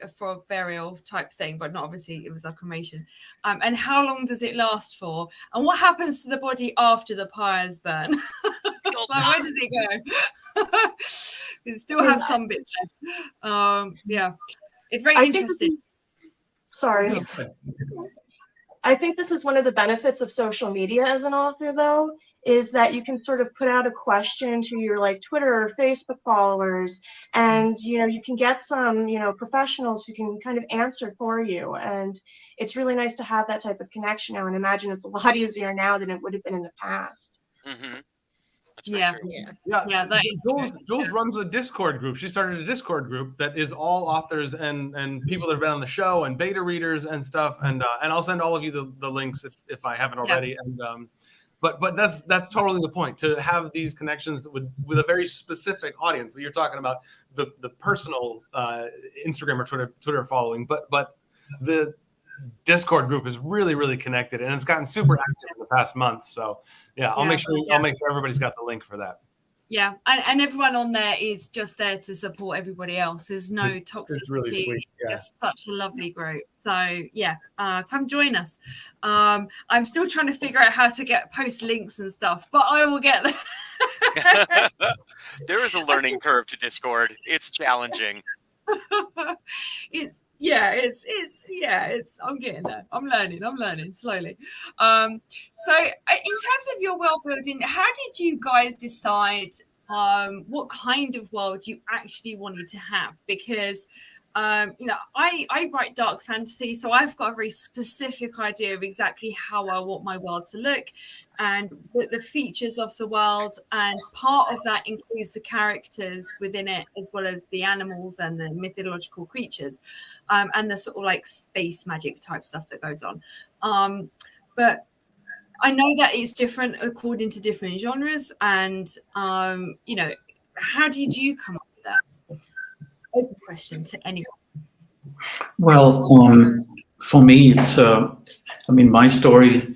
burial type thing, but not obviously it was a cremation. And how long does it last for? And what happens to the body after the pyres burn? Like, where does it go? It still have some bits left. Yeah, it's very interesting. Sorry. I think this is one of the benefits of social media as an author, though, is that you can sort of put out a question to your like Twitter or Facebook followers, and you can get some professionals who can kind of answer for you, and it's really nice to have that type of connection now. And imagine it's a lot easier now than it would have been in the past. Mm-hmm. Yeah. That is Jules runs a Discord group. She started a Discord group that is all authors and people that have been on the show and beta readers and stuff. And I'll send all of you the links if I haven't already. And but that's totally the point, to have these connections with a very specific audience. You're talking about the personal Instagram or Twitter following, but the Discord group is really, really connected, and it's gotten super active in the past month. So I'll make sure everybody's got the link for that. Yeah, and everyone on there is just there to support everybody else. There's no toxicity. It's really sweet. Yeah. Just such a lovely group. So come join us. I'm still trying to figure out how to post links and stuff, but I will get there. There is a learning curve to Discord. It's challenging. It's I'm getting there. I'm learning slowly. So in terms of your world building, how did you guys decide what kind of world you actually wanted to have? Because I write dark fantasy, so I've got a very specific idea of exactly how I want my world to look and the features of the world, and part of that includes the characters within it, as well as the animals and the mythological creatures, and the sort of like space magic type stuff that goes on. But I know that it's different according to different genres, and how did you come up with that? Open question to anyone. Well, for me, it's my story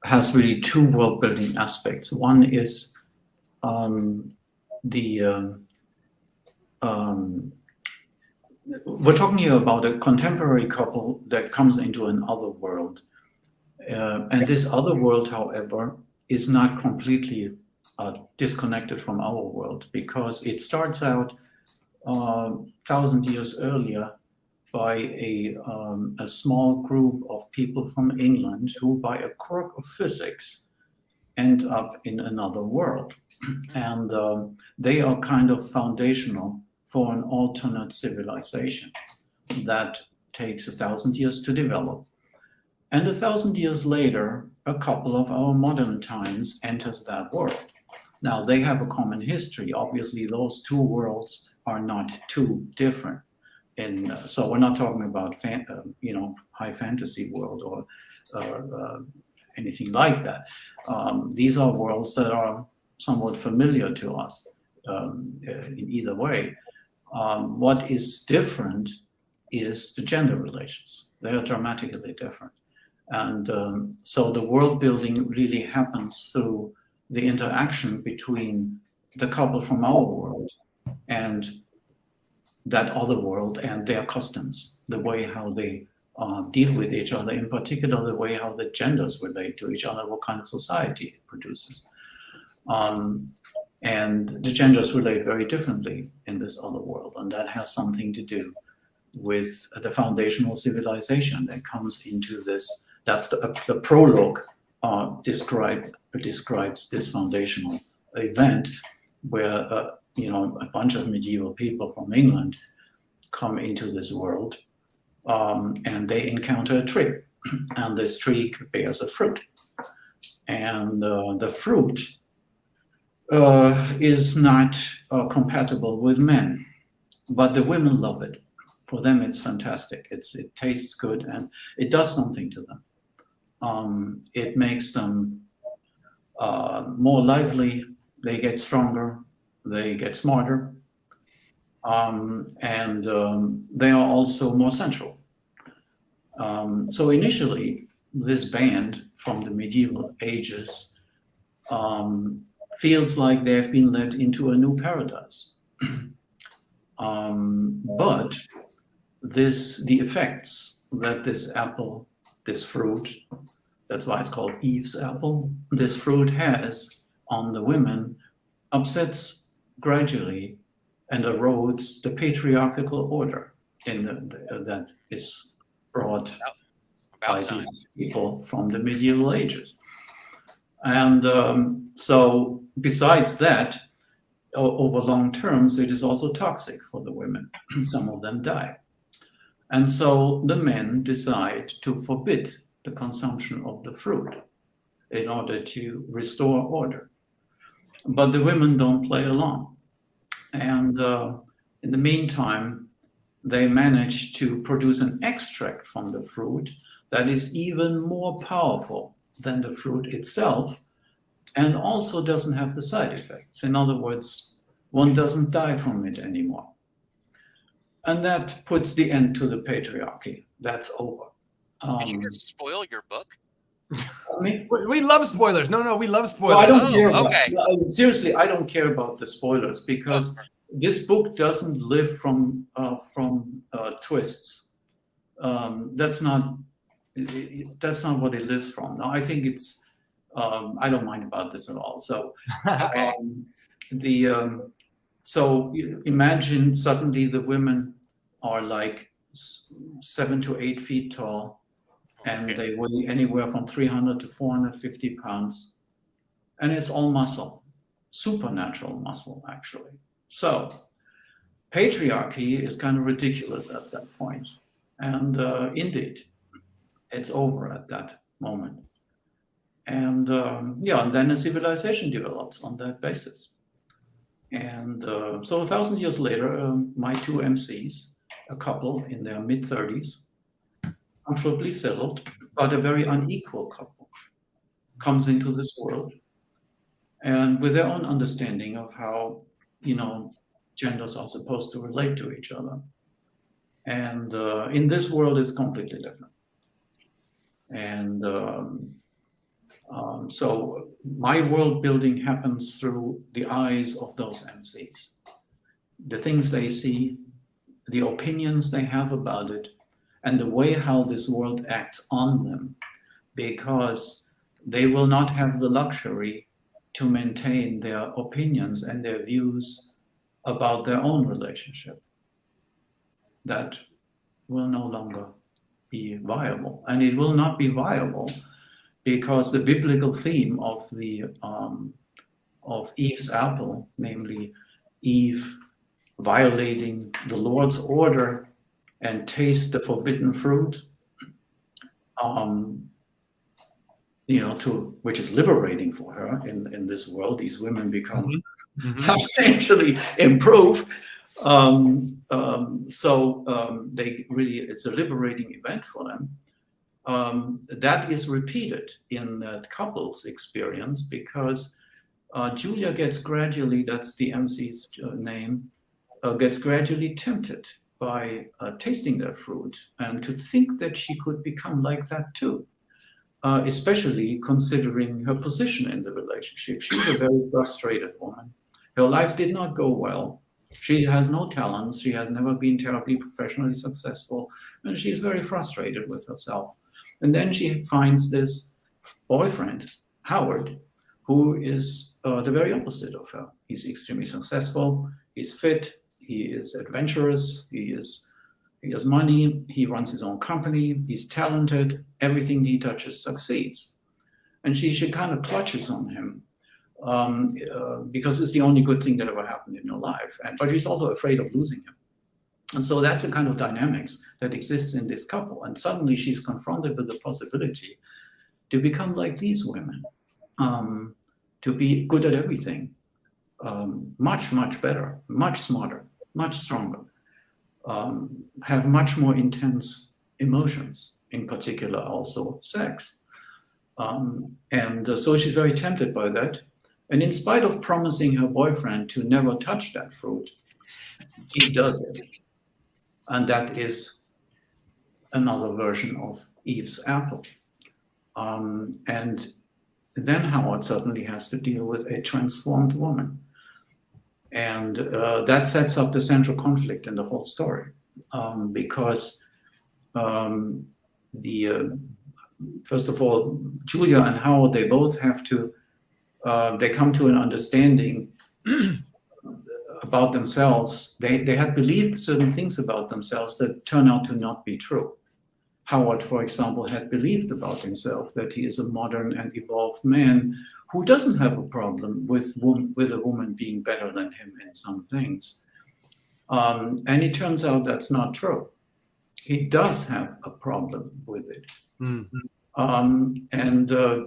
has really two world building aspects. One is we're talking here about a contemporary couple that comes into another world. And this other world, however, is not completely disconnected from our world, because it starts out 1,000 years earlier by a small group of people from England who, by a quirk of physics, end up in another world. And they are kind of foundational for an alternate civilization that takes 1,000 years to develop. And 1,000 years later, a couple of our modern times enters that world. Now, they have a common history. Obviously, those two worlds are not too different. And so we're not talking about high fantasy world or anything like that. These are worlds that are somewhat familiar to us in either way. What is different is the gender relations. They are dramatically different. And so the world building really happens through the interaction between the couple from our world and that other world, and their customs, the way how they deal with each other, in particular the way how the genders relate to each other, what kind of society it produces. And the genders relate very differently in this other world, and that has something to do with the foundational civilization that comes into this. That's the prologue describes this foundational event where a bunch of medieval people from England come into this world, and they encounter a tree, and this tree bears a fruit, and the fruit is not compatible with men, but the women love it. For them, it's fantastic. It tastes good, and it does something to them. It makes them more lively. They get stronger. They get smarter, and they are also more sensual. So initially, this band from the medieval ages feels like they've been led into a new paradise. But the effects that this apple, this fruit, that's why it's called Eve's apple, this fruit has on the women upsets gradually and erodes the patriarchal order that is brought by these people from the medieval ages. And so besides that, over long terms, it is also toxic for the women. Some of them die. And so the men decide to forbid the consumption of the fruit in order to restore order. But the women don't play along. And in the meantime, they manage to produce an extract from the fruit that is even more powerful than the fruit itself, and also doesn't have the side effects. In other words, one doesn't die from it anymore. And that puts the end to the patriarchy. That's over. Did you just spoil your book? We love spoilers. No, we love spoilers. Well, I don't care about, seriously, I don't care about the spoilers, because this book doesn't live from twists. That's not what it lives from. No, I think it's. I don't mind about this at all. So, so imagine suddenly the women are like 7 to 8 feet tall, and they weigh anywhere from 300 to 450 pounds, and it's all muscle, supernatural muscle, actually. So patriarchy is kind of ridiculous at that point, and indeed, it's over at that moment. And and then a civilization develops on that basis. And so 1,000 years later, my two MCs, a couple in their mid-30s, comfortably settled, but a very unequal couple, comes into this world, and with their own understanding of how, genders are supposed to relate to each other. And in this world, it's completely different. And so my world building happens through the eyes of those MCs. The things they see, the opinions they have about it, and the way how this world acts on them, because they will not have the luxury to maintain their opinions and their views about their own relationship. That will no longer be viable. And it will not be viable because the biblical theme of Eve's apple, namely Eve violating the Lord's order and taste the forbidden fruit, which is liberating for her in this world. These women become substantially improved. It's a liberating event for them. That is repeated in that couple's experience, because Julia gets gradually, that's the MC's name, gets gradually tempted by tasting that fruit and to think that she could become like that too, especially considering her position in the relationship. She's a very frustrated woman. Her life did not go well. She has no talents. She has never been terribly professionally successful, and she's very frustrated with herself. And then she finds this boyfriend, Howard, who is the very opposite of her. He's extremely successful. He's fit. He is adventurous. He has money. He runs his own company. He's talented. Everything he touches succeeds. and she kind of clutches on him because it's the only good thing that ever happened in her life. But she's also afraid of losing him. And so that's the kind of dynamics that exists in this couple. And suddenly she's confronted with the possibility to become like these women, to be good at everything, much, much better, much smarter, much stronger, have much more intense emotions, in particular also sex. So she's very tempted by that. And in spite of promising her boyfriend to never touch that fruit, he does it. And that is another version of Eve's apple. And then Howard suddenly has to deal with a transformed woman. And that sets up the central conflict in the whole story. Because first of all, Julia and Howard, they both have to, they come to an understanding about themselves. They had believed certain things about themselves that turn out to not be true. Howard, for example, had believed about himself that he is a modern and evolved man who doesn't have a problem with a woman being better than him in some things. And it turns out that's not true. He does have a problem with it.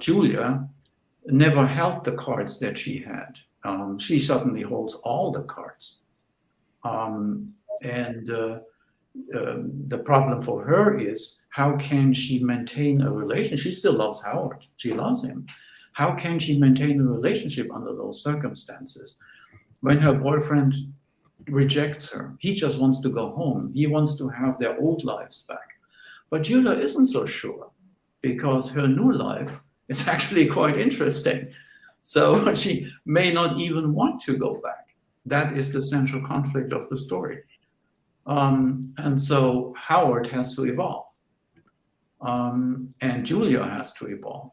Julia never held the cards that she had. She suddenly holds all the cards. The problem for her is, how can she maintain a relationship? She still loves Howard. She loves him. How can she maintain a relationship under those circumstances when her boyfriend rejects her? He just wants to go home. He wants to have their old lives back. But Julia isn't so sure, because her new life is actually quite interesting. So she may not even want to go back. That is the central conflict of the story. And so Howard has to evolve. And Julia has to evolve.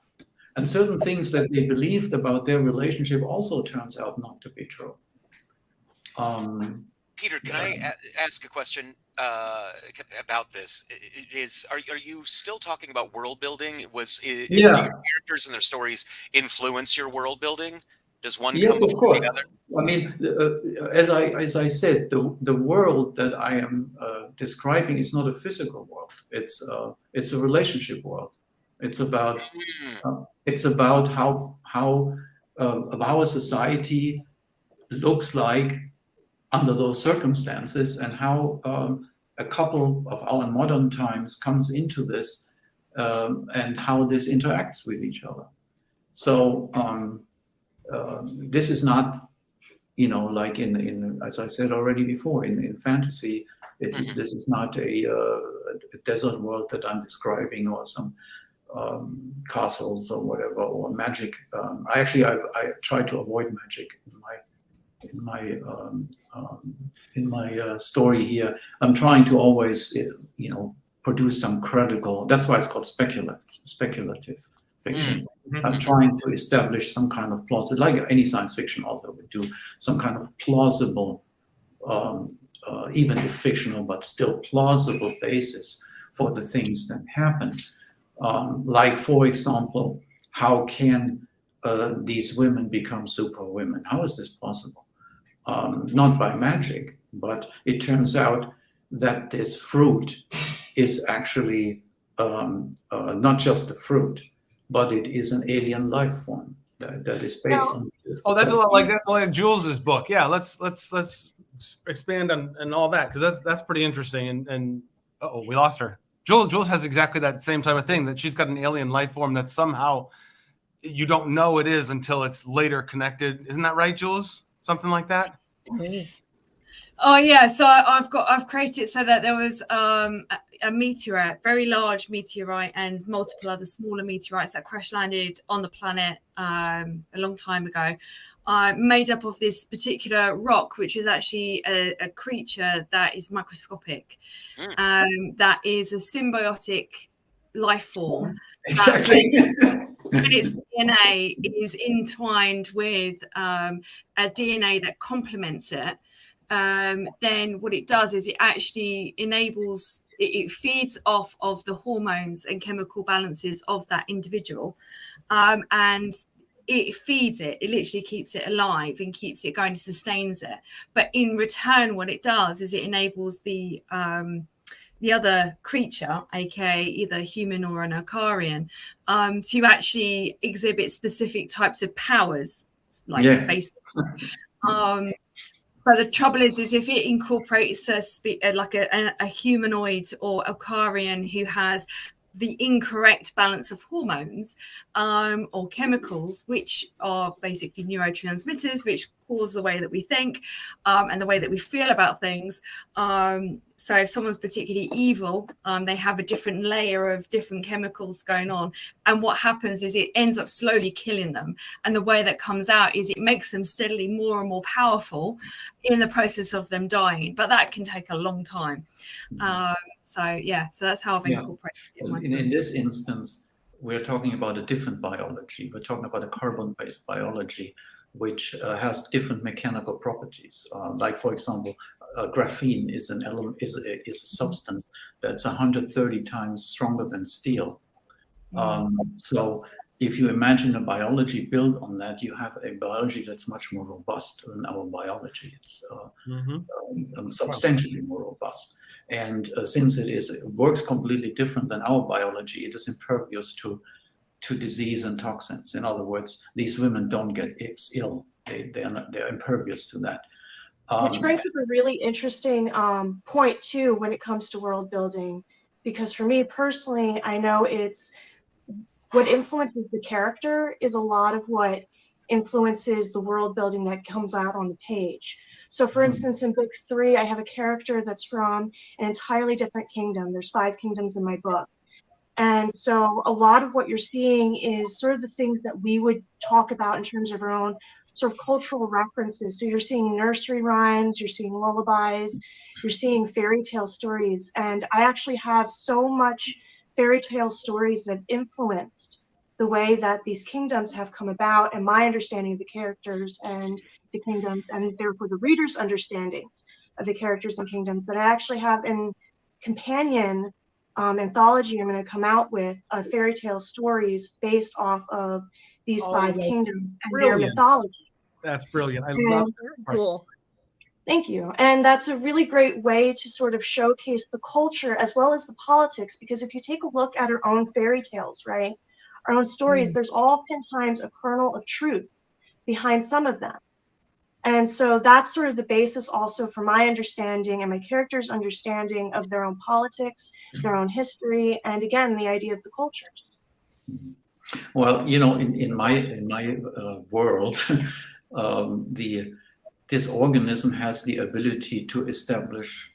And certain things that they believed about their relationship also turns out not to be true. Peter, can I ask a question about this? Are you still talking about world building? Do your characters and their stories influence your world building? Does one come before the other? I mean, as I said, the world that I am describing is not a physical world. It's a relationship world. It's about how a society looks like under those circumstances, and how a couple of our modern times comes into this, and how this interacts with each other. So this is not, like in as I said already before, in fantasy, this is not a desert world that I'm describing, or some castles or whatever, or magic. I try to avoid magic in my story here. I'm trying to always produce some credible. That's why it's called speculative fiction. I'm trying to establish some kind of plausible, like any science fiction author would do, some kind of plausible, even if fictional, but still plausible basis for the things that happen. Like, for example, how can these women become super women? How is this possible? Not by magic, but it turns out that this fruit is actually not just a fruit, but it is an alien life form that is based on. Oh, that's like Jules's book. Yeah, let's expand on all that, because that's pretty interesting. And we lost her. Jules has exactly that same type of thing, that she's got an alien life form that somehow you don't know it is until it's later connected. Isn't that right, Jules? Something like that? Yes. Oh yeah, so I've created it so that there was a meteorite, very large meteorite, and multiple other smaller meteorites that crash landed on the planet a long time ago, made up of this particular rock, which is actually a creature that is microscopic, that is a symbiotic life form. Exactly. And its DNA is entwined with a DNA that complements it. Then what it does is it actually enables it feeds off of the hormones and chemical balances of that individual, and it feeds it. It literally keeps it alive and keeps it going, sustains it. But in return, what it does is it enables the other creature, aka either human or an Akarian, to actually exhibit specific types of powers, like space. But the trouble is if it incorporates a humanoid or Akarian who has the incorrect balance of hormones or chemicals, which are basically neurotransmitters, which cause the way that we think and the way that we feel about things. So if someone's particularly evil, they have a different layer of different chemicals going on. And what happens is it ends up slowly killing them. And the way that comes out is it makes them steadily more and more powerful in the process of them dying. But that can take a long time. So that's how I've incorporated it myself. In this instance, we're talking about a different biology. We're talking about a carbon-based biology, which has different mechanical properties. Like, for example, graphene is an element, is a substance that's 130 times stronger than steel. So if you imagine a biology built on that, you have a biology that's much more robust than our biology. It's substantially more robust. And since it works completely different than our biology, it is impervious to disease and toxins. In other words, these women don't get ill. They're impervious to that. Which brings up a really interesting point too when it comes to world building, because for me personally, I know it's what influences the character is a lot of what influences the world building that comes out on the page. So for instance, in book 3, I have a character that's from an entirely different kingdom. There's 5 kingdoms in my book. And so a lot of what you're seeing is sort of the things that we would talk about in terms of our own sort of cultural references. So you're seeing nursery rhymes, you're seeing lullabies, you're seeing fairy tale stories. And I actually have so much fairy tale stories that have influenced the way that these kingdoms have come about and my understanding of the characters and the kingdoms, and therefore the reader's understanding of the characters and kingdoms, that I actually have in companion anthology I'm going to come out with fairy tale stories based off of these 5 kingdoms and their mythology. That's brilliant. I love it. Cool. Thank you. And that's a really great way to sort of showcase the culture as well as the politics, because if you take a look at our own fairy tales, right, our own stories, there's oftentimes a kernel of truth behind some of them. And so that's sort of the basis also for my understanding and my characters' understanding of their own politics, their own history, and again, the idea of the cultures. Well, you know, in my world, this organism has the ability to establish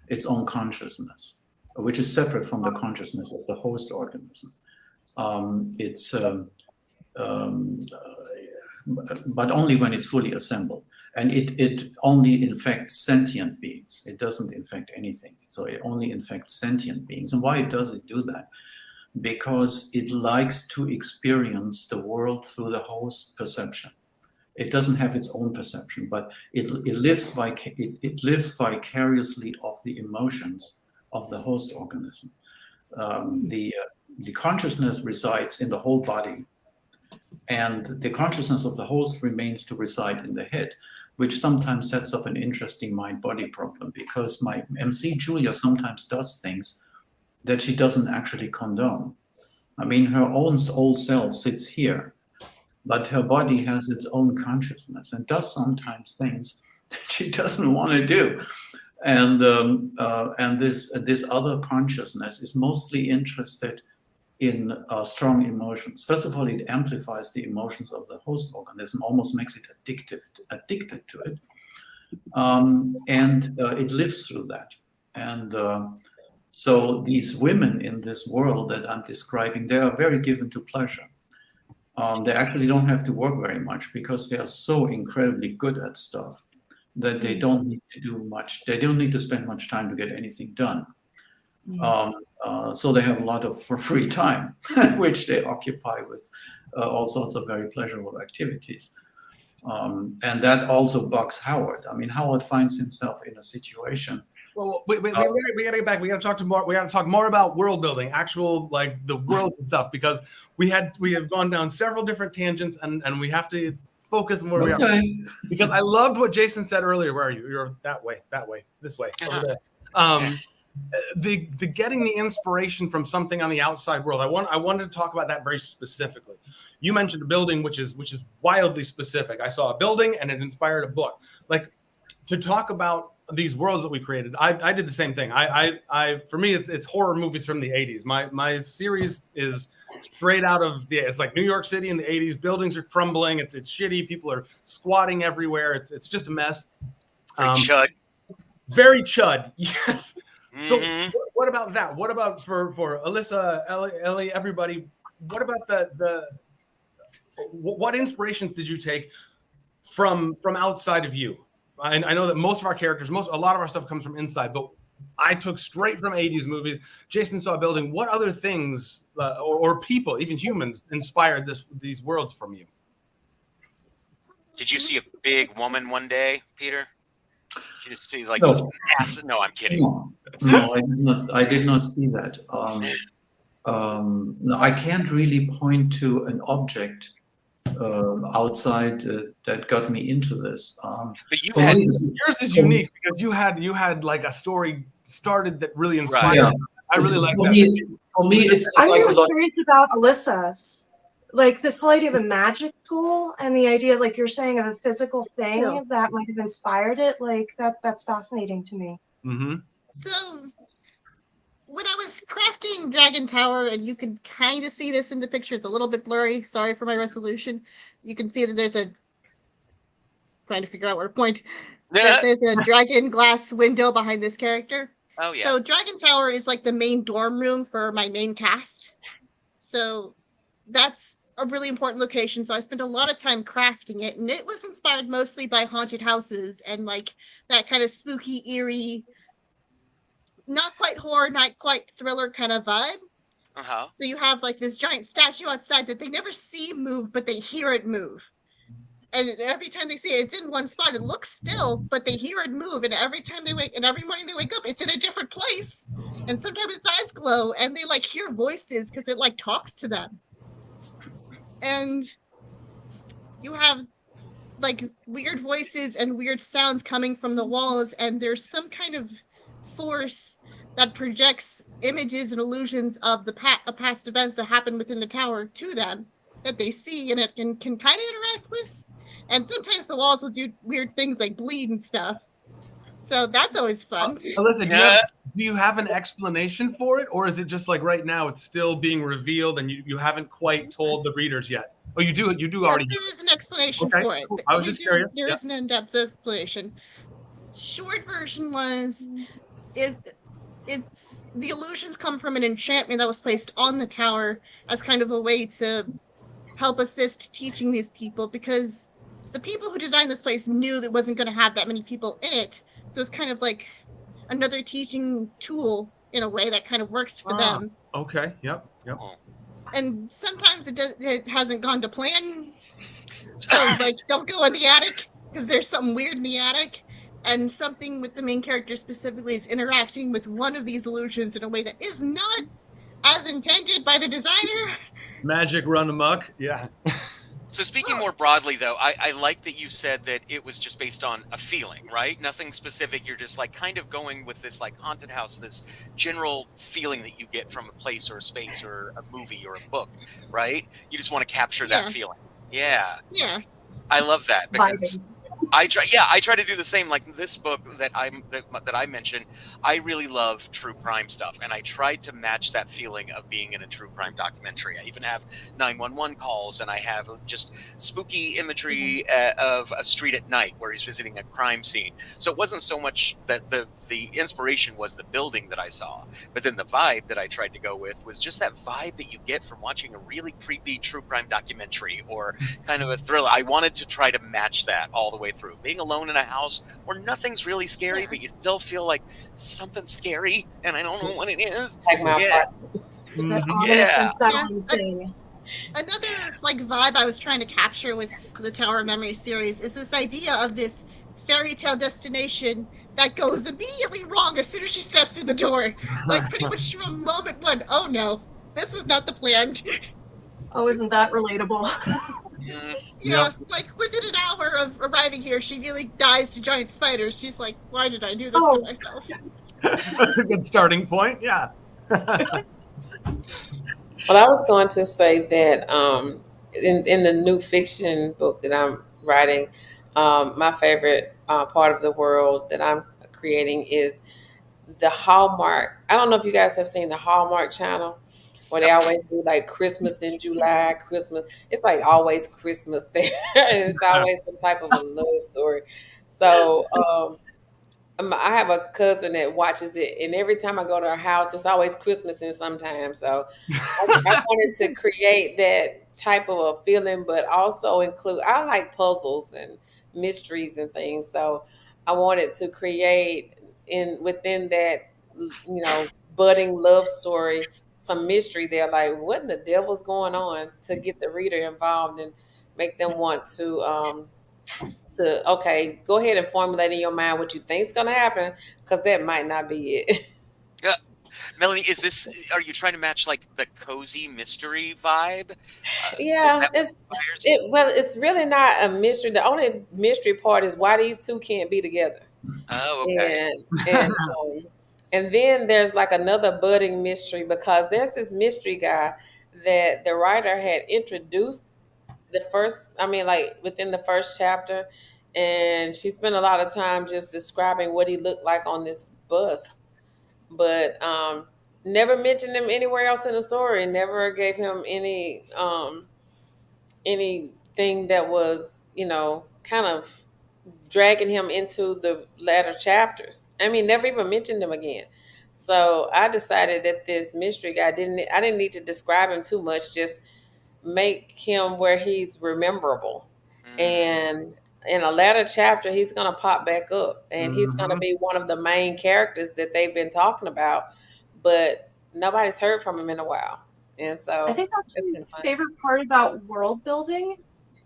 its own consciousness, which is separate from the consciousness of the host organism. But only when it's fully assembled. And it only infects sentient beings. It doesn't infect anything. So it only infects sentient beings. And why does it do that? Because it likes to experience the world through the host perception. It doesn't have its own perception, but it lives vicariously off the emotions of the host organism. The consciousness resides in the whole body, and the consciousness of the host remains to reside in the head, which sometimes sets up an interesting mind-body problem, because my MC Julia sometimes does things that she doesn't actually condone. I mean, her own old self sits here, but her body has its own consciousness and does sometimes things that she doesn't want to do. And this other consciousness is mostly interested in strong emotions. First of all, it amplifies the emotions of the host organism, almost makes it addicted to it. And it lives through that. And so these women in this world that I'm describing, they are very given to pleasure. They actually don't have to work very much because they are so incredibly good at stuff that they don't need to do much. They don't need to spend much time to get anything done. So they have a lot of free time, which they occupy with all sorts of very pleasurable activities. And that also bugs Howard. I mean, Howard finds himself in a situation Well, we gotta get back. We gotta talk to more. We gotta talk more about world building, actual like the worlds and stuff, because we have gone down several different tangents, and we have to focus on where we are. Because I loved what Jason said earlier. Where are you? You're that way, this way, over there. The getting the inspiration from something on the outside world. I wanted to talk about that very specifically. You mentioned a building, which is wildly specific. I saw a building and it inspired a book. Like, to talk about these worlds that we created, I did the same thing. I for me, it's horror movies from the 80s. My series is straight out of it's like New York City in the 80s. Buildings are crumbling. It's shitty. People are squatting everywhere. It's just a mess. Chud. Very chud. Yes. Mm-hmm. So what about that? What about for Alyssa, Ellie, everybody? What about what inspirations did you take from outside of you? I know that most of our characters, a lot of our stuff comes from inside, but I took straight from 80s movies. Jason saw a building. What other things or people, even humans, inspired these worlds from you? Did you see a big woman one day, Peter? Did you just see like No. this massive? No, I'm kidding. No, I did not see that. No, I can't really point to an object outside that got me into this. But Yours is unique because you had like a story started that really inspired. Yeah. I really like for that. For me, it's I'm like a really lot. curious about Alyssa's. Like this whole idea of a magic school and the idea, like you're saying, of a physical thing that might have inspired it. Like that's fascinating to me. Mm-hmm. So when I was crafting Dragon Tower, and you can kind of see this in the picture, it's a little bit blurry. Sorry for my resolution. You can see that there's trying to figure out where to point. That there's a dragon glass window behind this character. Oh yeah. So Dragon Tower is like the main dorm room for my main cast. So that's a really important location. So I spent a lot of time crafting it, and it was inspired mostly by haunted houses and like that kind of spooky, eerie, not quite horror, not quite thriller kind of vibe. Uh-huh. So you have like this giant statue outside that they never see move, but they hear it move. And every time they see it, it's in one spot. It looks still, but they hear it move. And every time they wake, and every morning they wake up, it's in a different place. And sometimes its eyes glow, and they like hear voices because it like talks to them. And you have like weird voices and weird sounds coming from the walls, and there's some kind of force that projects images and illusions of the past events that happen within the tower to them that they see and it can kind of interact with. And sometimes the walls will do weird things like bleed and stuff. So that's always fun. Alyssa, do you have an explanation for it, or is it just like right now it's still being revealed and you haven't quite told the readers yet? Oh, you do. You do yes, already. There is an explanation for it. Cool. I was just curious. There is an in-depth explanation. Short version was it's the illusions come from an enchantment that was placed on the tower as kind of a way to help assist teaching these people, because the people who designed this place knew that it wasn't going to have that many people in it. So it's kind of like another teaching tool in a way that kind of works for them. Okay. Yep. And sometimes it hasn't gone to plan. So like, don't go in the attic because there's something weird in the attic. And something with the main character specifically is interacting with one of these illusions in a way that is not as intended by the designer. Magic run amok. Yeah. So speaking more broadly, though, I like that you said that it was just based on a feeling, right? Nothing specific. You're just like kind of going with this like haunted house, this general feeling that you get from a place or a space or a movie or a book, right? You just want to capture that feeling. Yeah. Yeah. I love that because I try to do the same. Like this book that I mentioned, I really love true crime stuff, and I tried to match that feeling of being in a true crime documentary. I even have 911 calls, and I have just spooky imagery of a street at night where he's visiting a crime scene. So it wasn't so much that the inspiration was the building that I saw, but then the vibe that I tried to go with was just that vibe that you get from watching a really creepy true crime documentary or kind of a thriller. I wanted to try to match that all the way through. Being alone in a house where nothing's really scary, but you still feel like something's scary, and I don't know what it is. Another like vibe I was trying to capture with the Tower of Memory series is this idea of this fairy tale destination that goes immediately wrong as soon as she steps through the door. Like pretty much from moment one, oh no, this was not the plan. Oh, isn't that relatable? Yeah, like within an hour of arriving here, she nearly dies to giant spiders. She's like, why did I do this to myself? That's a good starting point. Yeah. Well, I was going to say that in the new fiction book that I'm writing, my favorite part of the world that I'm creating is the Hallmark. I don't know if you guys have seen the Hallmark channel where they always do like Christmas in July, Christmas. It's like always Christmas there. It's always some type of a love story. So I have a cousin that watches it, and every time I go to her house, it's always Christmas in sometime. So I wanted to create that type of a feeling, but also include, I like puzzles and mysteries and things. So I wanted to create within that, budding love story, some mystery there, like what in the devil's going on, to get the reader involved and make them want to okay, go ahead and formulate in your mind what you think is going to happen, because that might not be it. Melanie, are you trying to match like the cozy mystery vibe? Yeah, it's really not a mystery. The only mystery part is why these two can't be together. Oh, okay. And then there's like another budding mystery, because there's this mystery guy that the writer had introduced within the first chapter, and she spent a lot of time just describing what he looked like on this bus, but never mentioned him anywhere else in the story. Never gave him anything that was, kind of dragging him into the latter chapters. I mean, never even mentioned him again. So I decided that this mystery guy I didn't need to describe him too much, just make him where he's rememberable. And in a latter chapter, he's going to pop back up, and he's going to be one of the main characters that they've been talking about, but nobody's heard from him in a while. And so I think that's my favorite part about world building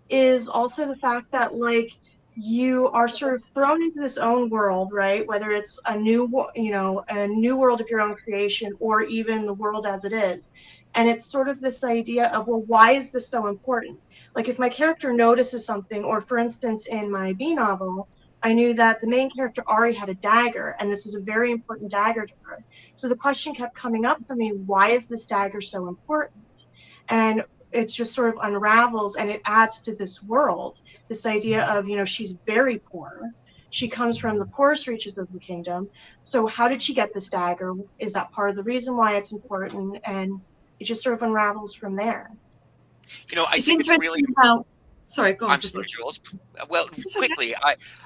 is also the fact that, like, you are sort of thrown into this own world, right? Whether it's a new world of your own creation, or even the world as it is. And it's sort of this idea of, well, why is this so important? Like, if my character notices something, or for instance, in my B novel, I knew that the main character Ari had a dagger, and this is a very important dagger to her. So the question kept coming up for me, why is this dagger so important? And it just sort of unravels, and it adds to this world, this idea of, she's very poor. She comes from the poorest reaches of the kingdom. So how did she get this dagger? Is that part of the reason why it's important? And it just sort of unravels from there. I think it's really... Sorry, go on. I'm sorry, Jules. Well, quickly,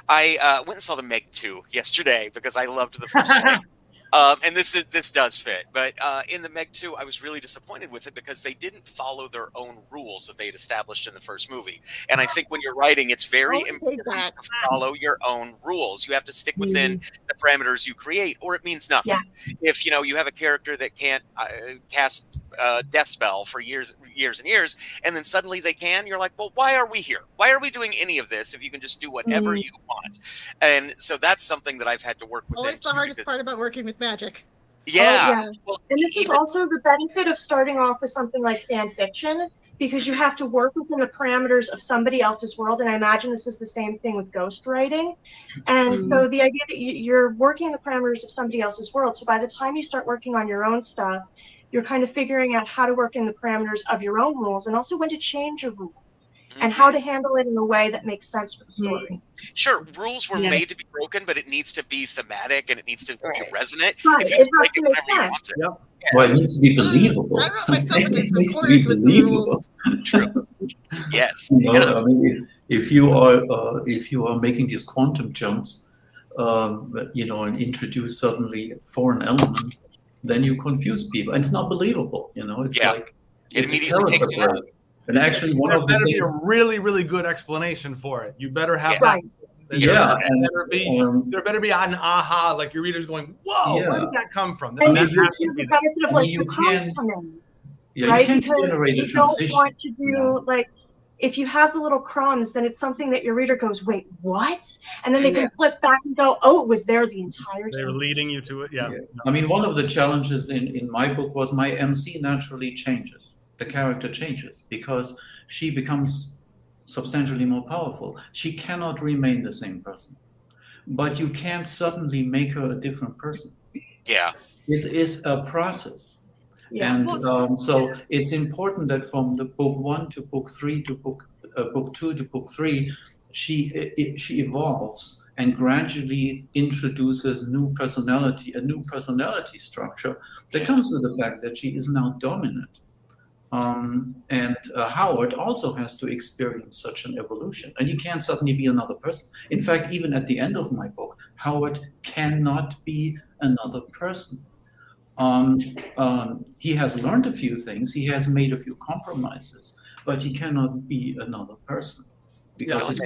I went and saw the Meg 2 yesterday because I loved the first one. And this does fit, but in the Meg 2, I was really disappointed with it because they didn't follow their own rules that they'd established in the first movie. And I think when you're writing, it's very important to follow your own rules. You have to stick within the parameters you create, or it means nothing. Yeah. If you have a character that can't cast death spell for years and years, and then suddenly they can, you're like, well, why are we here? Why are we doing any of this if you can just do whatever you want? And so that's something that I've had to work with. Well, it's the hardest part about working with magic. Yeah. Well, and this is also the benefit of starting off with something like fan fiction, because you have to work within the parameters of somebody else's world. And I imagine this is the same thing with ghostwriting. And so the idea that you're working in the parameters of somebody else's world. So by the time you start working on your own stuff, you're kind of figuring out how to work in the parameters of your own rules, and also when to change your rules. And how to handle it in a way that makes sense for the story. Sure, rules were made to be broken, but it needs to be thematic and it needs to be resonant. Right. If you just make it whenever you want to. Yep. Yeah. Well, it needs to be believable. I wrote myself into some corners with the rules. True. Yes. I mean, if you are making these quantum jumps, and introduce suddenly foreign elements, then you confuse people, and it's not believable. It's like it immediately takes you out. And actually, one of the things, be a really, really good explanation for it. You better have that. There better be an aha, like your reader's going, "Whoa, where did that come from?" And you can't, right? Because you don't want to do if you have the little crumbs, then it's something that your reader goes, wait, what? And then they can flip back and go, oh, it was there the entire time. They're leading you to it. Yeah. I mean, one of the challenges in my book was my MC naturally changes. The character changes because she becomes substantially more powerful. She cannot remain the same person, but you can't suddenly make her a different person. Yeah. It is a process. Yeah. And so it's important that from the book 1 to book 3 to book 2 to book 3, she evolves and gradually introduces a new personality structure that comes with the fact that she is now dominant. And Howard also has to experience such an evolution, and you can't suddenly be another person. In fact, even at the end of my book, Howard cannot be another person. He has learned a few things, he has made a few compromises, but he cannot be another person because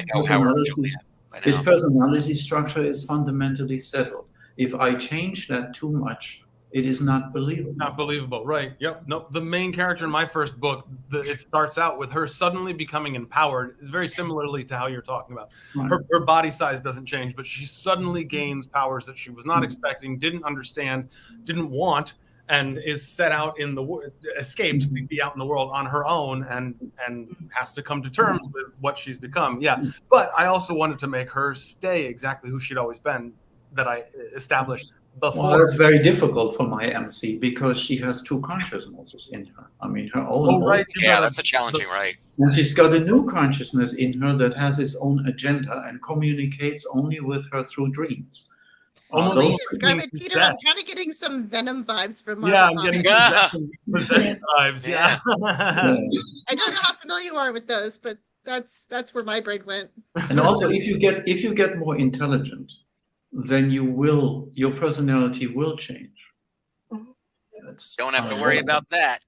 his personality structure is fundamentally settled. If I change that too much, it is not believable. Not believable, right? Yep. No, the main character in my first book, it starts out with her suddenly becoming empowered. It's very similarly to how you're talking about. Right. Her body size doesn't change, but she suddenly gains powers that she was not expecting, didn't understand, didn't want, and is set out in the escapes to be out in the world on her own, and has to come to terms with what she's become. Yeah, but I also wanted to make her stay exactly who she'd always been, that I established before. Well, that's very difficult for my MC because she has two consciousnesses in her. I mean, her own. Oh, right. Yeah, that's a challenging, right? And she's got a new consciousness in her that has its own agenda and communicates only with her through dreams. Please describe it, Peter. I'm kind of getting some Venom vibes from Marvel. Yeah, I'm getting possession vibes. Yeah. I don't know how familiar you are with those, but that's where my brain went. And also, if you get more intelligent, then your personality will change. Don't have to worry about that.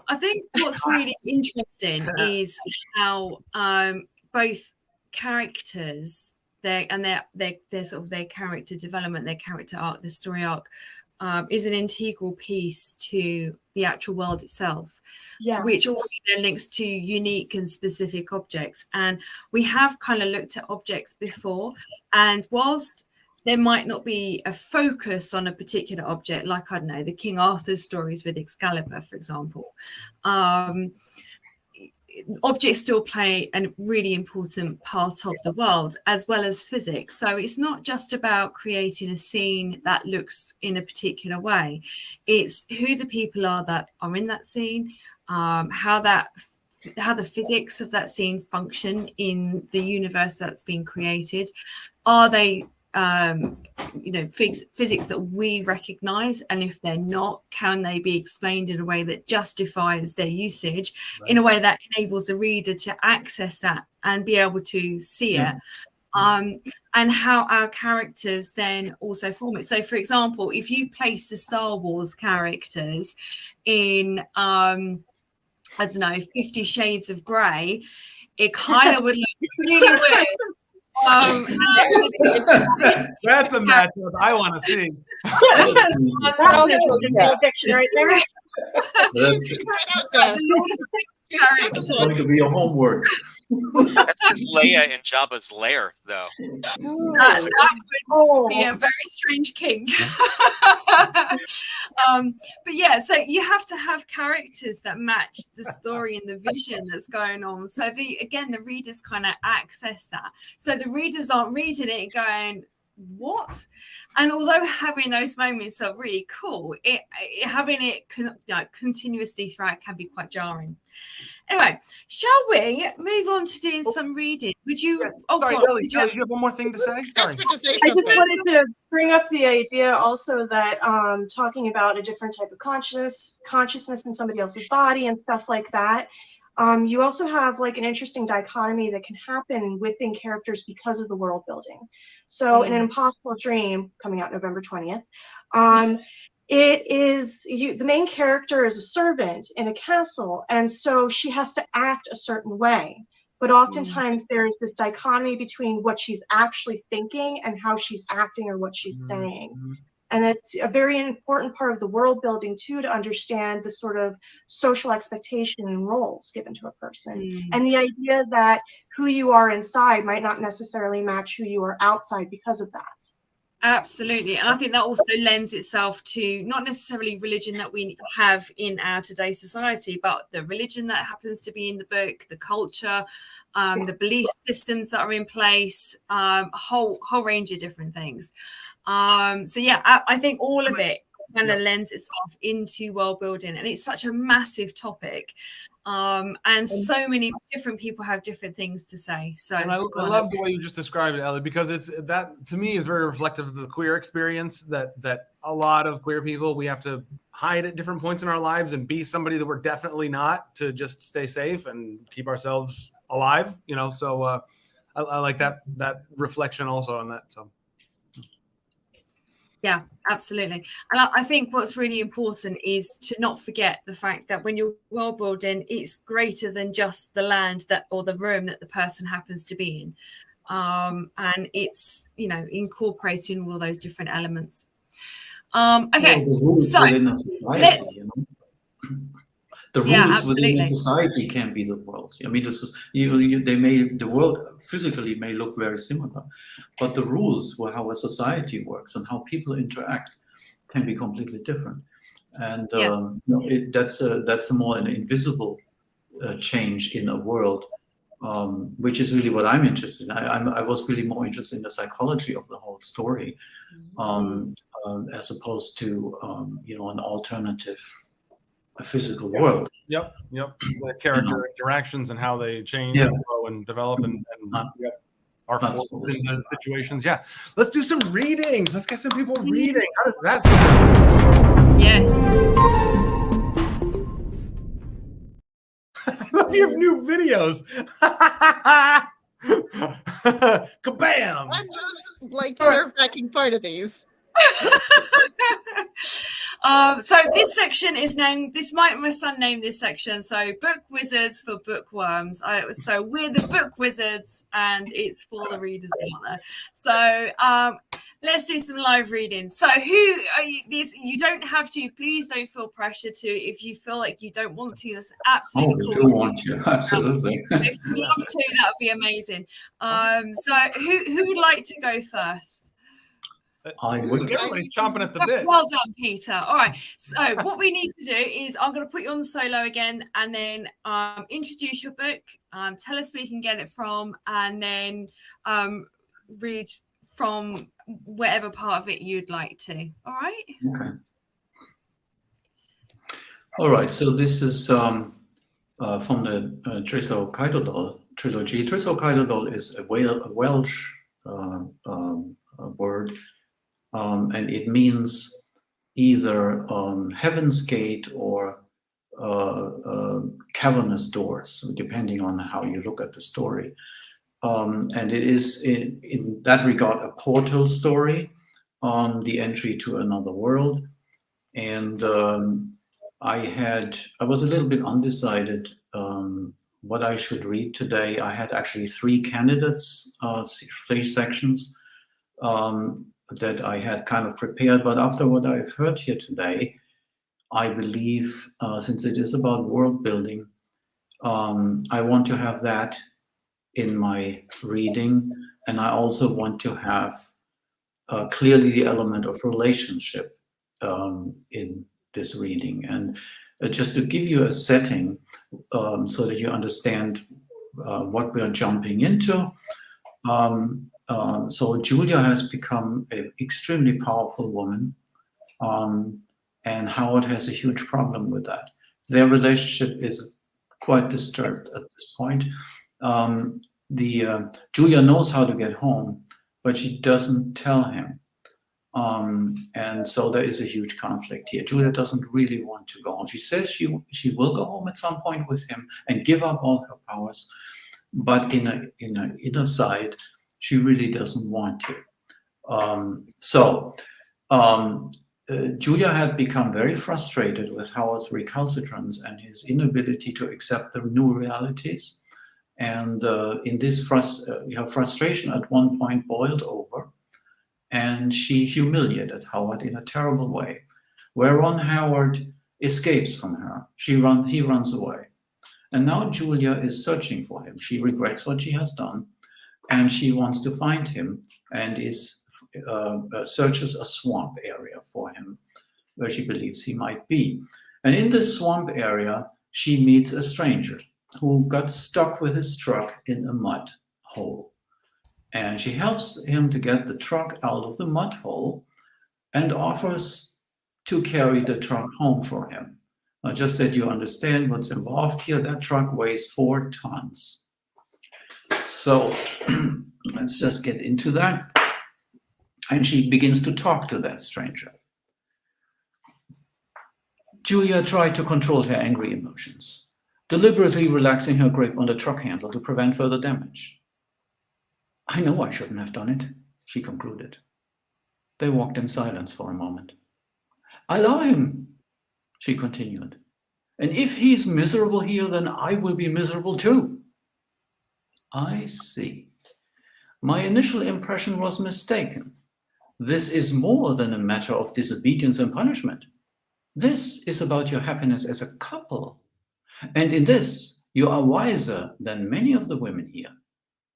I think what's really interesting is how both characters, their sort of their character development, their character arc, their story arc, is an integral piece to the actual world itself, which also then links to unique and specific objects. And we have kind of looked at objects before, and whilst there might not be a focus on a particular object, like, I don't know, the King Arthur's stories with Excalibur, for example, objects still play a really important part of the world, as well as physics. So it's not just about creating a scene that looks in a particular way. It's who the people are that are in that scene, how the physics of that scene function in the universe that's been created. Are they physics that we recognize, and if they're not, can they be explained in a way that justifies their usage, in a way that enables the reader to access that and be able to see it, and how our characters then also form it. So, for example, if you place the Star Wars characters in I don't know, 50 Shades of Grey, it kind of would look really weird. That's a matchup I want to see. That's a fiction right there. It's going to be a homework. That's just Leia in Jabba's lair, though. That would be a very strange kink. But yeah, so you have to have characters that match the story and the vision that's going on. So the readers kind of access that. So the readers aren't reading it and going, what? And although having those moments are really cool, having it continuously throughout can be quite jarring. Anyway, shall we move on to doing some reading? Would you? Oh, sorry, Ellie, do you have one more thing to say? I just wanted to bring up the idea also that talking about a different type of consciousness in somebody else's body and stuff like that. You also have like an interesting dichotomy that can happen within characters because of the world building. So in An Impossible Dream, coming out November 20th, it is the main character is a servant in a castle, and so she has to act a certain way. But oftentimes there's this dichotomy between what she's actually thinking and how she's acting or what she's saying. And it's a very important part of the world building too, to understand the sort of social expectation and roles given to a person. And the idea that who you are inside might not necessarily match who you are outside because of that. Absolutely. And I think that also lends itself to not necessarily religion that we have in our today's society, but the religion that happens to be in the book, the culture, the belief systems that are in place, a whole range of different things. So yeah, I think all of it kind of lends itself into world building, and it's such a massive topic. And so many different people have different things to say. So and I love the way you just described it, Ellie, because it's that to me is very reflective of the queer experience that a lot of queer people, we have to hide at different points in our lives and be somebody that we're definitely not, to just stay safe and keep ourselves alive, you know. So I like that reflection also on that. So yeah, absolutely. And I think what's really important is to not forget the fact that when you're world building, it's greater than just the land that or the room that the person happens to be in. And it's, you know, incorporating all those different elements. Okay, so let's. The rules within a society can be the world. I mean, this is the world physically may look very similar, but the rules for how a society works and how people interact can be completely different. And that's a more an invisible change in a world, which is really what I'm interested in. I was really more interested in the psychology of the whole story, as opposed to an alternative. A physical world. Yep. The character interactions and how they change and grow and develop and are forced into situations. Yeah. Let's do some readings. Let's get some people reading. How does that sound? Yes. I love your new videos. Kabam! I'm just like nerve-wracking part of these. So this section is named, my son named this section, so Book Wizards for Bookworms. So we're the Book Wizards, and it's for the readers out there. So let's do some live reading. So who are you? You don't have to, please don't feel pressure to. If you feel like you don't want to, that's absolutely cool. We do want to, absolutely. If you love to, that would be amazing. So who would like to go first? Everybody's chomping at the bit. Well done, Peter. All right. So what we need to do is I'm going to put you on the solo again, and then introduce your book, tell us where you can get it from, and then read from whatever part of it you'd like to. All right? Okay. All right. So this is from the Trisol Kaidodol trilogy. Trisol Kaidodol is a Welsh word. And it means either Heaven's Gate or cavernous doors, depending on how you look at the story. And it is in that regard a portal story on the entry to another world. And I was a little bit undecided what I should read today. I had actually 3 candidates, 3 sections. That I had kind of prepared, but after what I've heard here today, I believe, since it is about world building, I want to have that in my reading, and I also want to have clearly the element of relationship in this reading. And just to give you a setting so that you understand what we are jumping into. So Julia has become an extremely powerful woman, and Howard has a huge problem with that. Their relationship is quite disturbed at this point. Julia knows how to get home, but she doesn't tell him. And so there is a huge conflict here. Julia doesn't really want to go home. She says she will go home at some point with him and give up all her powers, but in an inner side, she really doesn't want to. Julia had become very frustrated with Howard's recalcitrance and his inability to accept the new realities. And in this her frustration at one point boiled over, and she humiliated Howard in a terrible way, whereon Howard escapes from her. He runs away. And now Julia is searching for him. She regrets what she has done, and she wants to find him, and searches a swamp area for him, where she believes he might be. And in this swamp area, she meets a stranger who got stuck with his truck in a mud hole. And she helps him to get the truck out of the mud hole and offers to carry the truck home for him. Now, just that you understand what's involved here, that truck weighs 4 tons. So let's just get into that. And she begins to talk to that stranger. Julia tried to control her angry emotions, deliberately relaxing her grip on the truck handle to prevent further damage. I know I shouldn't have done it, she concluded. They walked in silence for a moment. I love him, she continued. And if he's miserable here, then I will be miserable too. I see. My initial impression was mistaken. This is more than a matter of disobedience and punishment. This is about your happiness as a couple. And in this, you are wiser than many of the women here.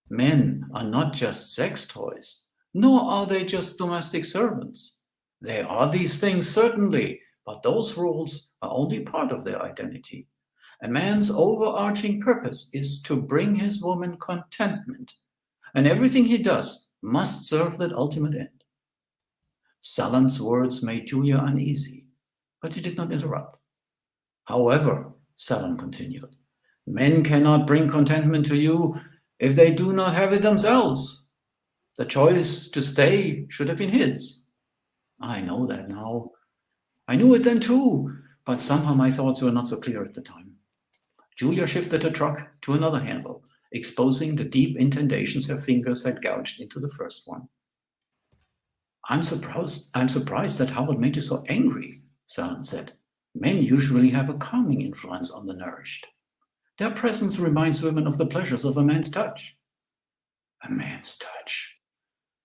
Men are not just sex toys, nor are they just domestic servants. They are these things, certainly, but those roles are only part of their identity. A man's overarching purpose is to bring his woman contentment, and everything he does must serve that ultimate end. Salon's words made Julia uneasy, but she did not interrupt. However, Salon continued, men cannot bring contentment to you if they do not have it themselves. The choice to stay should have been his. I know that now. I knew it then too, but somehow my thoughts were not so clear at the time. Julia shifted her truck to another handle, exposing the deep indentations her fingers had gouged into the first one. I'm surprised that Howard made you so angry, Salon said. Men usually have a calming influence on the nourished. Their presence reminds women of the pleasures of a man's touch. A man's touch.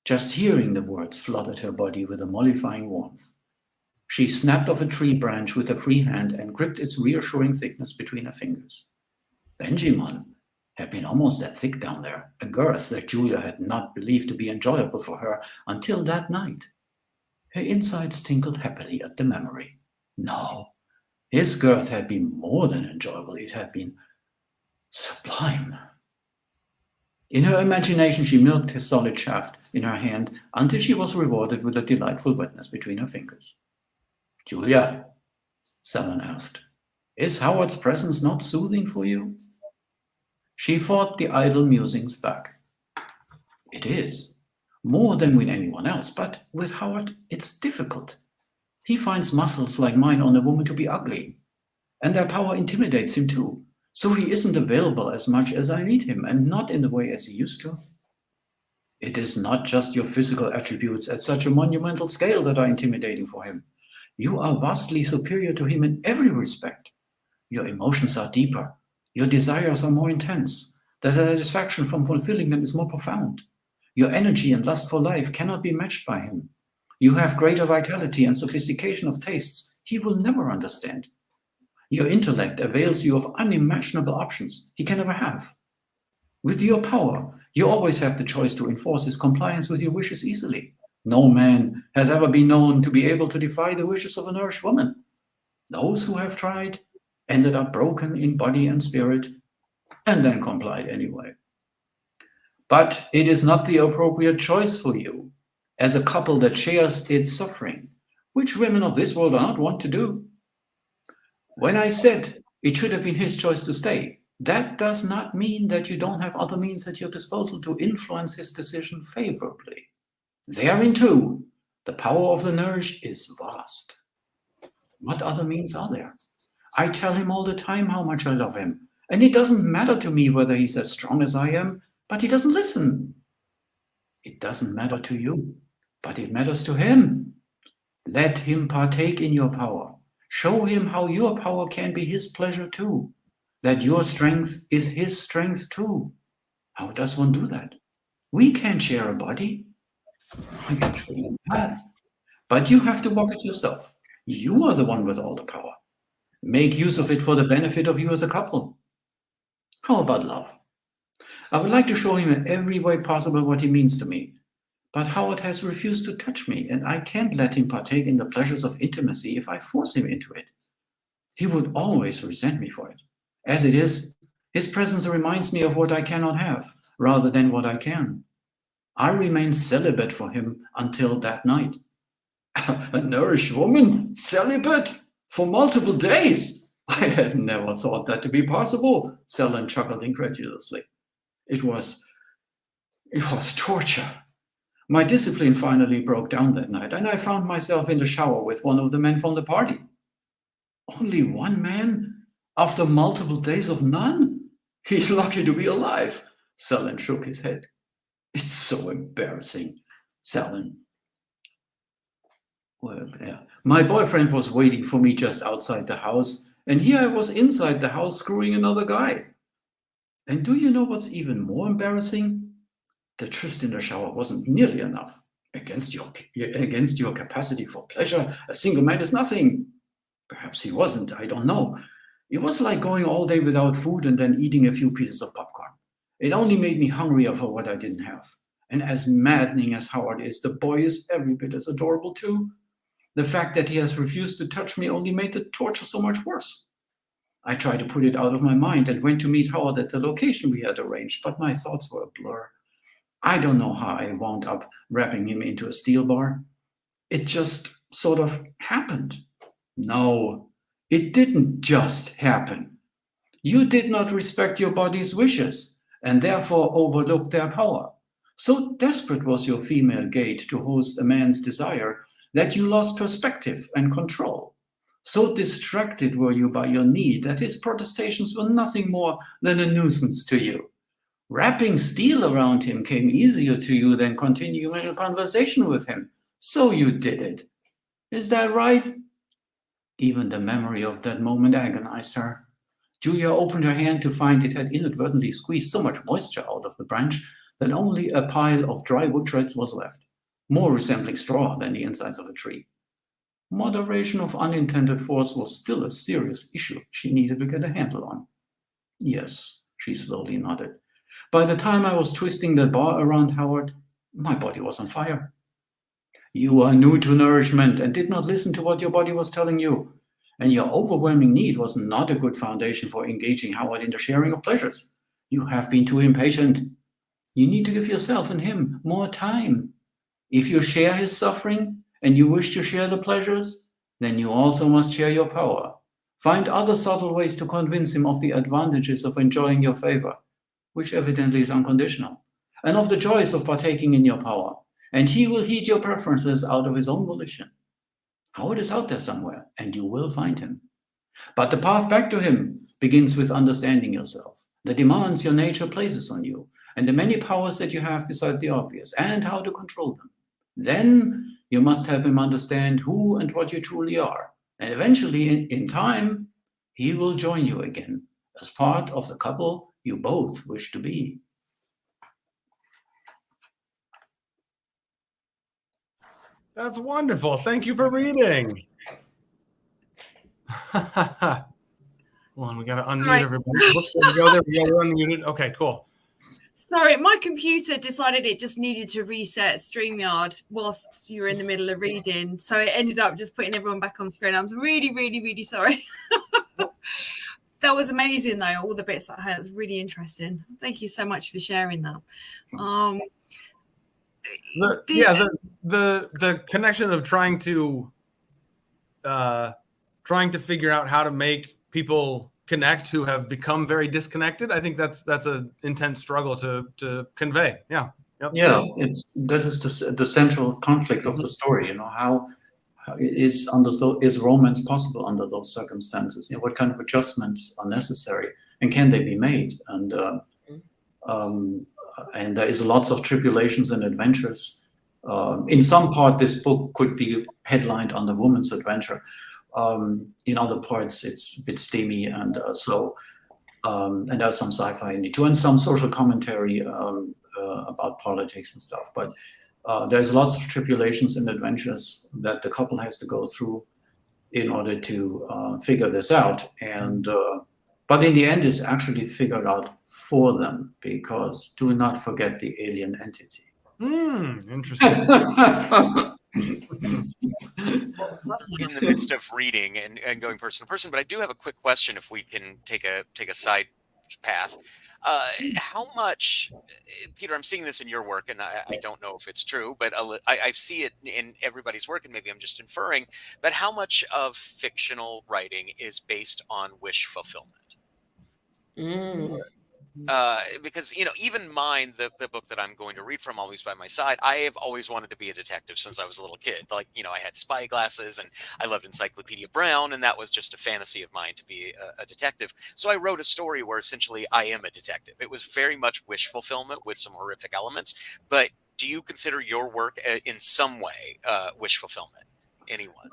Just hearing the words flooded her body with a mollifying warmth. She snapped off a tree branch with a free hand and gripped its reassuring thickness between her fingers. Benjamin had been almost that thick down there, a girth that Julia had not believed to be enjoyable for her until that night. Her insides tinkled happily at the memory. No, his girth had been more than enjoyable, it had been sublime. In her imagination, she milked his solid shaft in her hand until she was rewarded with a delightful wetness between her fingers. Julia, Salon asked, is Howard's presence not soothing for you? She fought the idle musings back. It is, more than with anyone else, but with Howard, it's difficult. He finds muscles like mine on a woman to be ugly, and their power intimidates him too. So he isn't available as much as I need him, and not in the way as he used to. It is not just your physical attributes at such a monumental scale that are intimidating for him. You are vastly superior to him in every respect. Your emotions are deeper. Your desires are more intense. The satisfaction from fulfilling them is more profound. Your energy and lust for life cannot be matched by him. You have greater vitality and sophistication of tastes he will never understand. Your intellect avails you of unimaginable options he can never have. With your power, you always have the choice to enforce his compliance with your wishes easily. No man has ever been known to be able to defy the wishes of a nourished woman. Those who have tried ended up broken in body and spirit, and then complied anyway. But it is not the appropriate choice for you, as a couple that shares its suffering, which women of this world are not wont to do. When I said it should have been his choice to stay, that does not mean that you don't have other means at your disposal to influence his decision favorably. Therein too, the power of the nourished is vast. What other means are there? I tell him all the time how much I love him, and it doesn't matter to me whether he's as strong as I am, but he doesn't listen. It doesn't matter to you, but it matters to him. Let him partake in your power. Show him how your power can be his pleasure too, that your strength is his strength too. How does one do that? We can't share a body. I can show you the path, but you have to walk it yourself. You are the one with all the power. Make use of it for the benefit of you as a couple. How about love? I would like to show him in every way possible what he means to me. But Howard has refused to touch me, and I can't let him partake in the pleasures of intimacy if I force him into it. He would always resent me for it. As it is, his presence reminds me of what I cannot have, rather than what I can. I remain celibate for him until that night. A nourished woman, celibate, for multiple days? I had never thought that to be possible, Selin chuckled incredulously. It was torture. My discipline finally broke down that night, and I found myself in the shower with one of the men from the party. Only one man? After multiple days of none? He's lucky to be alive. Selin shook his head. It's so embarrassing, Selin. Well, yeah. My boyfriend was waiting for me just outside the house, and here I was inside the house screwing another guy. And do you know what's even more embarrassing? The tryst in the shower wasn't nearly enough. Against your capacity for pleasure, a single man is nothing. Perhaps he wasn't, I don't know. It was like going all day without food and then eating a few pieces of popcorn. It only made me hungrier for what I didn't have. And as maddening as Howard is, the boy is every bit as adorable too. The fact that he has refused to touch me only made the torture so much worse. I tried to put it out of my mind and went to meet Howard at the location we had arranged, but my thoughts were a blur. I don't know how I wound up wrapping him into a steel bar. It just sort of happened. No, it didn't just happen. You did not respect your body's wishes and therefore overlooked their power. So desperate was your female gait to host a man's desire that you lost perspective and control. So distracted were you by your need that his protestations were nothing more than a nuisance to you. Wrapping steel around him came easier to you than continuing a conversation with him. So you did it. Is that right? Even the memory of that moment agonized her. Julia opened her hand to find it had inadvertently squeezed so much moisture out of the branch that only a pile of dry wood shreds was left, more resembling straw than the insides of a tree. Moderation of unintended force was still a serious issue she needed to get a handle on. Yes, she slowly nodded. By the time I was twisting the bar around Howard, my body was on fire. You are new to nourishment and did not listen to what your body was telling you. And your overwhelming need was not a good foundation for engaging Howard in the sharing of pleasures. You have been too impatient. You need to give yourself and him more time. If you share his suffering and you wish to share the pleasures, then you also must share your power. Find other subtle ways to convince him of the advantages of enjoying your favor, which evidently is unconditional, and of the joys of partaking in your power. And he will heed your preferences out of his own volition. Howard is out there somewhere, and you will find him. But the path back to him begins with understanding yourself, the demands your nature places on you, and the many powers that you have beside the obvious, and how to control them. Then you must help him understand who and what you truly are. And eventually, in time, he will join you again as part of the couple you both wish to be. That's wonderful. Thank you for reading. Hold on, we got to unmute everybody. Whoops, there we go. There we go. We're unmuted. Okay, cool. Sorry, my computer decided it just needed to reset StreamYard whilst you were in the middle of reading. So it ended up just putting everyone back on screen. I'm really, really, really sorry. That was amazing, though. All the bits that I heard was really interesting. Thank you so much for sharing that. The connection of trying to figure out how to make people connect who have become very disconnected. I think that's an intense struggle to convey. Yeah. Yep. Yeah, this is the central conflict of the story. You know, how is romance possible under those circumstances? You know, what kind of adjustments are necessary, and can they be made? And there is lots of tribulations and adventures. In some part, this book could be headlined under woman's adventure. In other parts, it's a bit steamy and slow. And there's some sci-fi in it too, and some social commentary about politics and stuff. But there's lots of tribulations and adventures that the couple has to go through in order to figure this out. And but in the end, it's actually figured out for them, because do not forget the alien entity. Interesting. In the midst of reading and going person to person, but I do have a quick question if we can take a side path. How much, Peter, I'm seeing this in your work, and I don't know if it's true, but I see it in everybody's work, and maybe I'm just inferring, but how much of fictional writing is based on wish fulfillment? Because even mine, the book that I'm going to read from, Always by My Side, I have always wanted to be a detective since I was a little kid. Like, I had spy glasses and I loved Encyclopedia Brown, and that was just a fantasy of mine to be a detective. So I wrote a story where essentially I am a detective. It was very much wish fulfillment with some horrific elements. But do you consider your work in some way wish fulfillment? Anyone?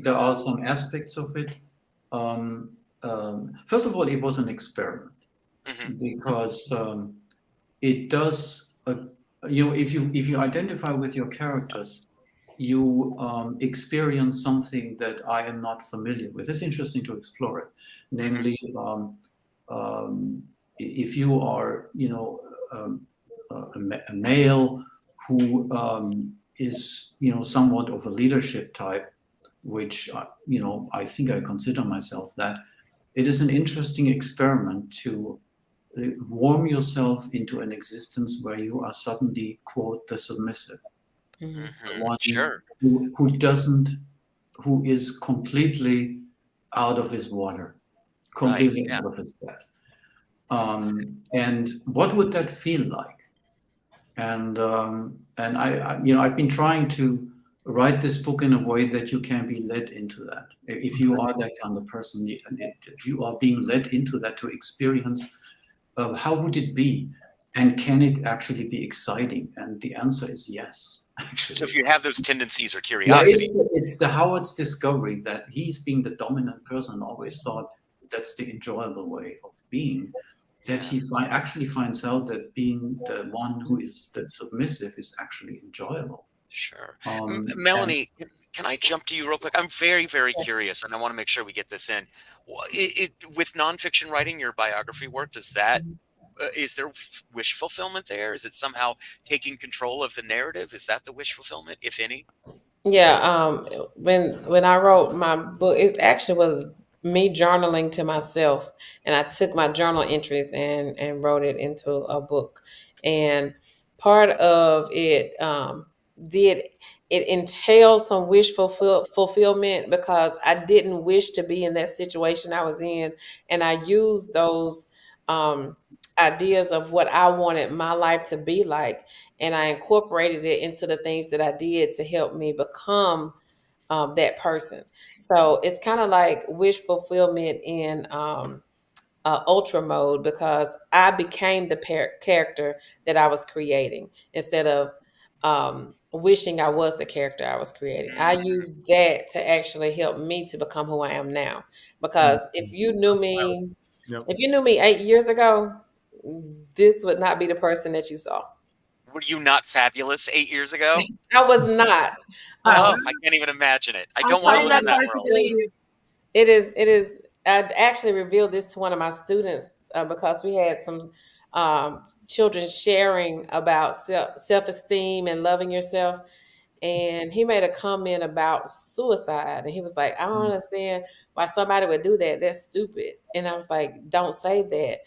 There are some aspects of it. First of all, it was an experiment. Because it does, if you identify with your characters, you experience something that I am not familiar with. It's interesting to explore it. Namely, if you are, a male who is, somewhat of a leadership type, which I think I consider myself that. It is an interesting experiment to warm yourself into an existence where you are suddenly, quote, the submissive. One Sure. who is completely out of his water, completely out of his depth. And what would that feel like? And I've been trying to write this book in a way that you can be led into that. If you are that kind of person, you are being led into that to experience how would it be, and can it actually be exciting? And the answer is yes. Actually. So if you have those tendencies or curiosity, it's the Howard's discovery that he's being the dominant person. Always thought that's the enjoyable way of being. That he actually finds out that being the one who is the submissive is actually enjoyable. Sure. Melanie, can I jump to you real quick? I'm very, very curious, and I want to make sure we get this in. With nonfiction writing, your biography work, is there wish fulfillment there? Is it somehow taking control of the narrative? Is that the wish fulfillment, if any? Yeah. When I wrote my book, it actually was me journaling to myself, and I took my journal entries and wrote it into a book. And part of it did it entail some wish fulfillment, because I didn't wish to be in that situation I was in, and I used those ideas of what I wanted my life to be like, and I incorporated it into the things that I did to help me become that person. So it's kind of like wish fulfillment in ultra mode, because I became the character that I was creating instead of wishing I was the character I was creating. I used that to actually help me to become who I am now. Because if you knew me, if you knew me 8 years ago, this would not be the person that you saw. Were you not fabulous 8 years ago? I was not. I can't even imagine it. I don't want to live in that world. It is. I actually revealed this to one of my students because we had some children sharing about self-esteem and loving yourself. And he made a comment about suicide. And he was like, I don't understand why somebody would do that. That's stupid. And I was like, don't say that.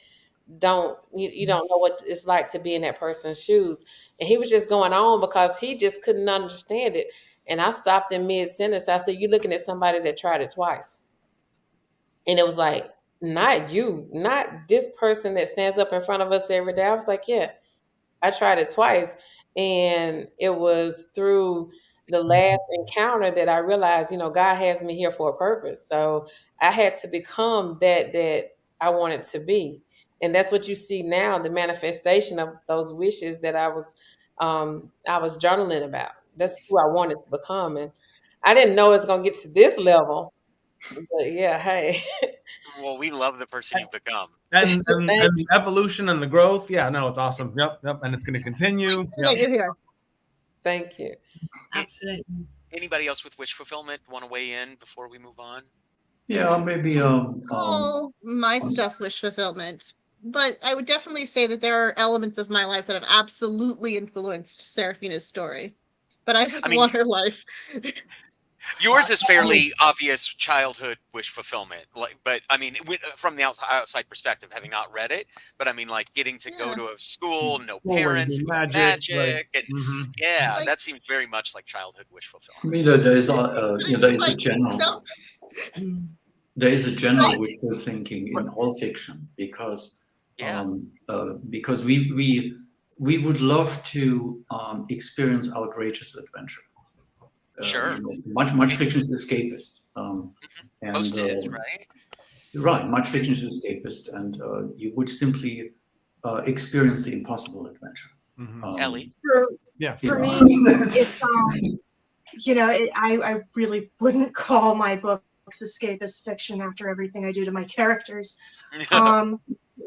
You don't know what it's like to be in that person's shoes. And he was just going on because he just couldn't understand it. And I stopped in mid-sentence. I said, you're looking at somebody that tried it twice. And it was like, not you, not this person that stands up in front of us every day. I was like, yeah, I tried it twice. And it was through the last encounter that I realized, God has me here for a purpose. So I had to become that I wanted to be. And that's what you see now, the manifestation of those wishes that I was journaling about. That's who I wanted to become. And I didn't know it was going to get to this level. But yeah, hey. Well, we love the person you've become. And the evolution and the growth. Yeah, no, it's awesome. Yep. And it's going to continue. Yeah, you're here. Thank you. Absolutely. Anybody else with wish fulfillment want to weigh in before we move on? Yeah, maybe Call my stuff wish fulfillment, but I would definitely say that there are elements of my life that have absolutely influenced Seraphina's story. But I I mean, want her life. yours is fairly obvious childhood wish fulfillment, like, but I mean, from the outside perspective, having not read it, but I mean, like getting to go Yeah. to a school, no Well, when parents, the who have magic, right. magic, and Mhm. yeah, Like- that seems very much like childhood wish I fulfillment. mean, there is It's a like, general no, there is a general Right. wishful thinking in all fiction because Yeah, because we would love to experience outrageous adventure. sure. Much fiction is escapist, and Most is, right? right, much fiction is escapist, and you would simply experience the impossible adventure. Mhm. Ellie. Yeah. You For know. me, it's I really wouldn't call my books escapist fiction after everything I do to my characters.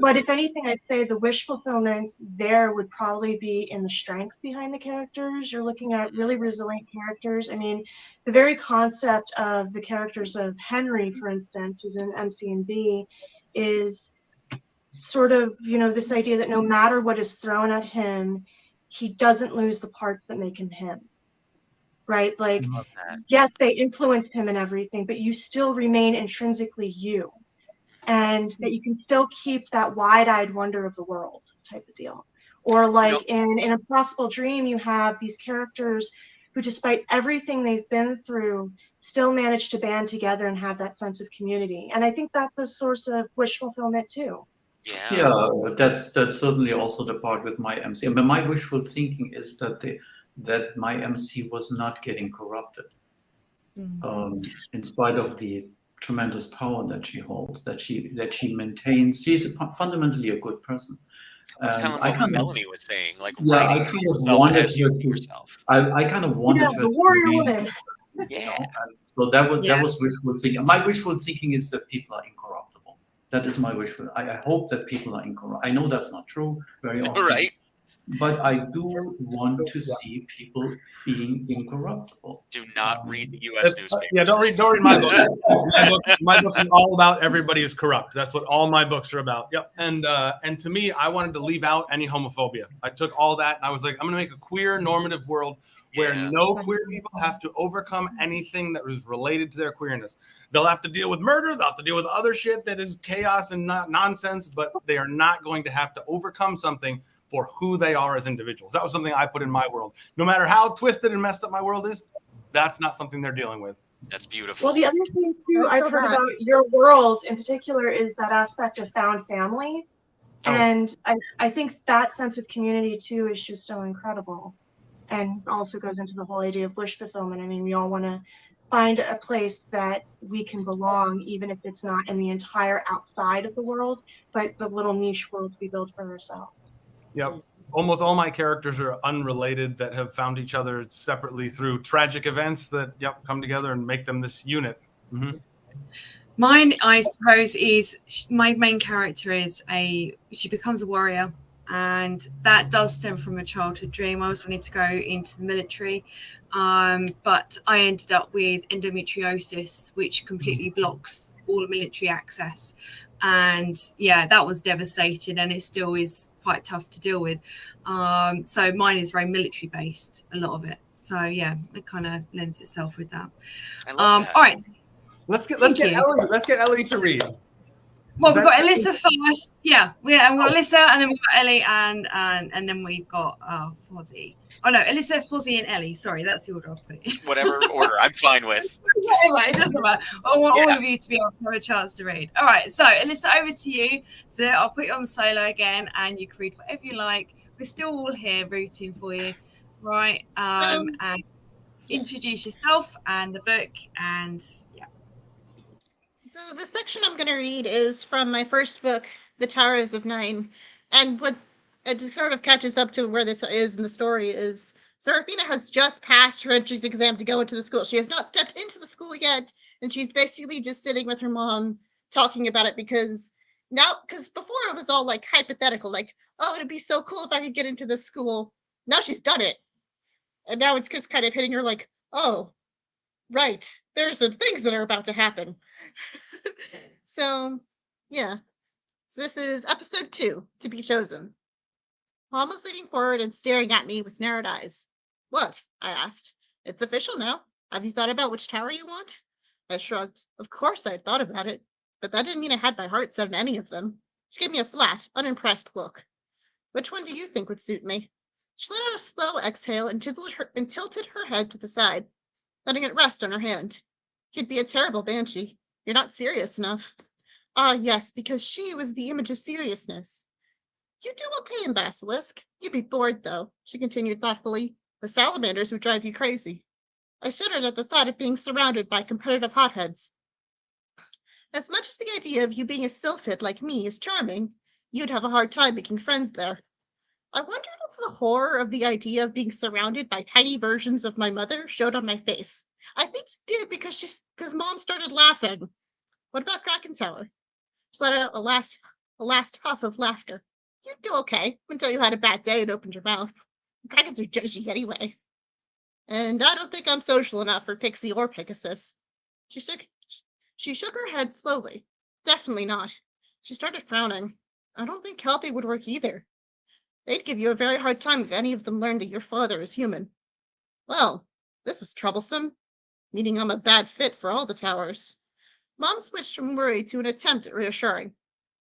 But if anything, I'd say the wish fulfillment there would probably be in the strength behind the characters. You're looking at really resilient characters. I mean, the very concept of the characters of Henry, for instance, who's in MC&B, is sort of, this idea that no matter what is thrown at him, he doesn't lose the parts that make him him. Right? Like, Love that. yes, they influence him and everything, but you still remain intrinsically you. And that you can still keep that wide-eyed wonder of the world type of deal. Or like in Impossible Dream, you have these characters who, despite everything they've been through, still manage to band together and have that sense of community. And I think that's the source of wish fulfillment too. Yeah. Yeah, that's certainly also the part with my MC. I mean, my wishful thinking is that my MC was not getting corrupted, in spite of the tremendous power that she holds, that she maintains. She's fundamentally a good person. That's kind And of I what kind of, Melanie was saying, like yeah, I writing kind of yourself wanted as her using to. yourself. I kind of wanted her the to warrior remain, woman. you Yeah. know. And so that was wishful thinking. My wishful thinking is that people are incorruptible. That is my wishful. I hope that people are incorruptible. I know that's not true very often, Right. but I do want to see people being incorruptible. Do not read the U.S. newspapers. Yeah, don't read my book. My books are all about everybody is corrupt. That's what all my books are about. Yep. And to me, I wanted to leave out any homophobia. I took all that and I was like, I'm gonna make a queer normative world where no queer people have to overcome anything that was related to their queerness. They'll have to deal with murder, they'll have to deal with other shit that is chaos and not nonsense, but they are not going to have to overcome something for who they are as individuals. That was something I put in my world. No matter how twisted and messed up my world is, that's not something they're dealing with. That's beautiful. Well, the other thing too I've heard about your world in particular is that aspect of found family. And I think that sense of community too is just so incredible. And also goes into the whole idea of wish fulfillment. I mean, we all want to find a place that we can belong, even if it's not in the entire outside of the world, but the little niche world we build for ourselves. Yep. Almost all my characters are unrelated that have found each other separately through tragic events that come together and make them this unit. Mm-hmm. Mine, I suppose, is my main character is she becomes a warrior, and that does stem from a childhood dream. I always wanted to go into the military, but I ended up with endometriosis, which completely blocks all military access. And yeah, that was devastating, and it still is quite tough to deal with. So mine is very military based, a lot of it. So yeah, it kind of lends itself with that. I love that. All right. Let's get Ellie to read. Well, we've got Alyssa first. Yeah, we've got Alyssa, and then we've got Ellie, and then we've got Fozzie. Oh no, Alyssa, Fozzie, and Ellie. Sorry, that's the order I've put it. Whatever order, I'm fine with. Anyway, it doesn't matter. I want all of you to be able to have a chance to read. All right, so Alyssa, over to you. So I'll put you on solo again, and you can read whatever you like. We're still all here rooting for you, right? And introduce yourself and the book, and yeah. So the section I'm going to read is from my first book, The Towers of Nine. And what it sort of catches up to where this is in the story is Seraphina has just passed her entrance exam to go into the school. She has not stepped into the school yet, and she's basically just sitting with her mom talking about it because before it was all like hypothetical, like, oh, it'd be so cool if I could get into this school. Now she's done it. And now it's just kind of hitting her like, oh, right, there's some things that are about to happen. So, yeah. So this is episode 2, To Be Chosen. Mom was leaning forward and staring at me with narrowed eyes. What? I asked. It's official now. Have you thought about which tower you want? I shrugged. Of course I had thought about it, but that didn't mean I had my heart set on any of them. She gave me a flat, unimpressed look. Which one do you think would suit me? She let out a slow exhale and tilted her head to the side, letting it rest on her hand. You'd be a terrible banshee. You're not serious enough. Ah, yes, because she was the image of seriousness. You do okay in Basilisk. You'd be bored, though, she continued thoughtfully. The salamanders would drive you crazy. I shuddered at the thought of being surrounded by competitive hotheads. As much as the idea of you being a sylphid like me is charming, you'd have a hard time making friends there. I wondered if the horror of the idea of being surrounded by tiny versions of my mother showed on my face. I think it did because Mom started laughing. What about Kraken Tower? She let out a last huff of laughter. You'd do okay until you had a bad day and opened your mouth. Krakens are judgy anyway. And I don't think I'm social enough for Pixie or Pegasus. She shook her head slowly. Definitely not. She started frowning. I don't think Kelpie would work either. They'd give you a very hard time if any of them learned that your father is human. Well, this was troublesome, meaning I'm a bad fit for all the towers. Mom switched from worry to an attempt at reassuring.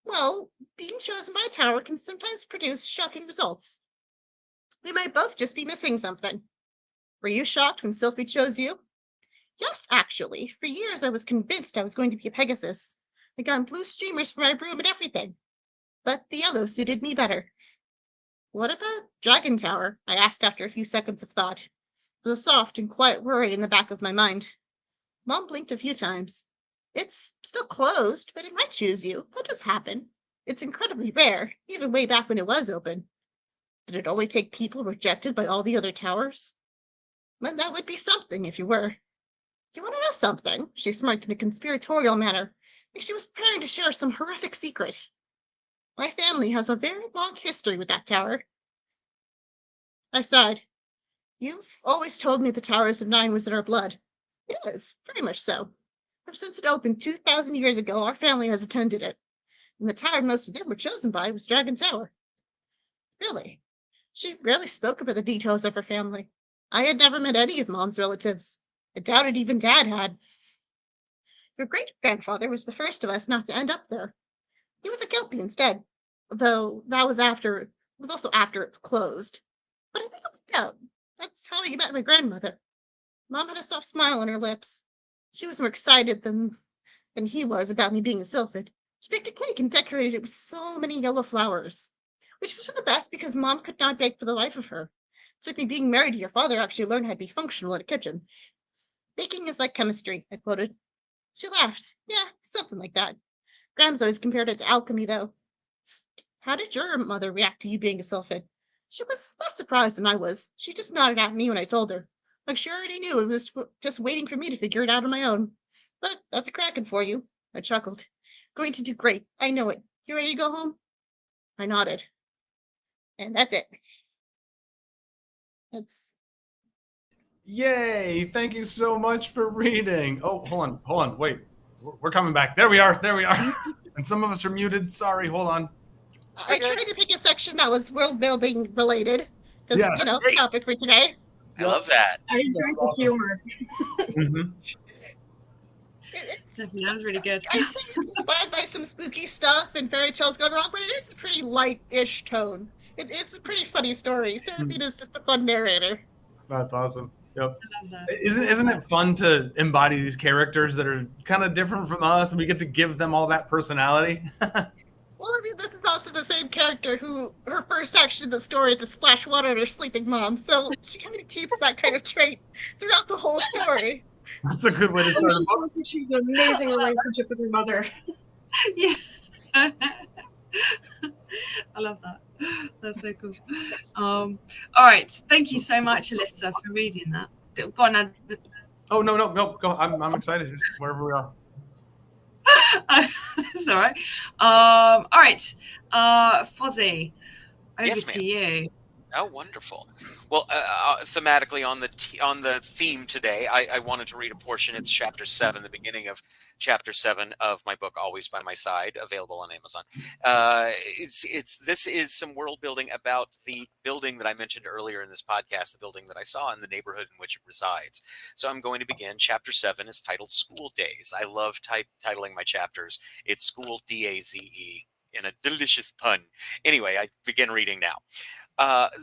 Well, being chosen by a tower can sometimes produce shocking results. We might both just be missing something. Were you shocked when Sylphie chose you? Yes, actually. For years I was convinced I was going to be a Pegasus. I got blue streamers for my broom and everything. But the yellow suited me better. What about Dragon Tower? I asked after a few seconds of thought. There was a soft and quiet worry in the back of my mind. Mom blinked a few times. It's still closed, but it might choose you. That does happen. It's incredibly rare, even way back when it was open. Did it only take people rejected by all the other towers? Well, that would be something if you were. You want to know something? She smirked in a conspiratorial manner, like she was preparing to share some horrific secret. My family has a very long history with that tower. I sighed. You've always told me the Towers of Nine was in our blood. It is, very much so. Ever since it opened 2,000 years ago, our family has attended it. And the tower most of them were chosen by was Dragon Tower. Really? She rarely spoke about the details of her family. I had never met any of Mom's relatives. I doubted even Dad had. Your great-grandfather was the first of us not to end up there. He was a Kelpie instead, though that was also after it closed. But I think it worked out. That's how he met my grandmother. Mom had a soft smile on her lips. She was more excited than he was about me being a sylphid. She baked a cake and decorated it with so many yellow flowers, which was for the best because Mom could not bake for the life of her. It took me being married to your father actually learn how to be functional in a kitchen. Baking is like chemistry, I quoted. She laughed. Yeah, something like that. Grams always compared it to alchemy, though. How did your mother react to you being a sylphid? She was less surprised than I was. She just nodded at me when I told her. Like she already knew it was just waiting for me to figure it out on my own. But that's a Kraken for you. I chuckled. Going to do great. I know it. You ready to go home? I nodded. And that's it. Yay! Thank you so much for reading. Oh, hold on, wait. We're coming back. There we are. And some of us are muted. Sorry, hold on. I tried to pick a section that was world building related. Because, Yeah, you know, topic for today. I love that. I enjoyed the humor. Mm-hmm. That was really good. I say it's inspired by some spooky stuff and fairy tales gone wrong, but it is a pretty light-ish tone. It's a pretty funny story. Seraphina's just a fun narrator. That's awesome. Yep. I love that. Isn't it fun to embody these characters that are kind of different from us, and we get to give them all that personality? Well, I mean, this is also the same character who her first action in the story is to splash water on her sleeping mom, so she kind of keeps that kind of trait throughout the whole story. That's a good way to start a book. She's an amazing relationship with her mother. Yeah. I love that. That's so cool. All right. Thank you so much, Alyssa, for reading that. Go on, Ad. Oh, no. Go. I'm excited. Just wherever we are. It's all right. All right. Fozzie, over Yes, to ma'am. you. Oh, wonderful. Well, thematically on the theme today, I wanted to read a portion. It's chapter 7, the beginning of chapter 7 of my book, Always by My Side, available on Amazon. This is some world building about the building that I mentioned earlier in this podcast, the building that I saw in the neighborhood in which it resides. So I'm going to begin. Chapter 7 is titled School Days. I love titling my chapters. It's School Daze in a delicious pun. Anyway, I begin reading now.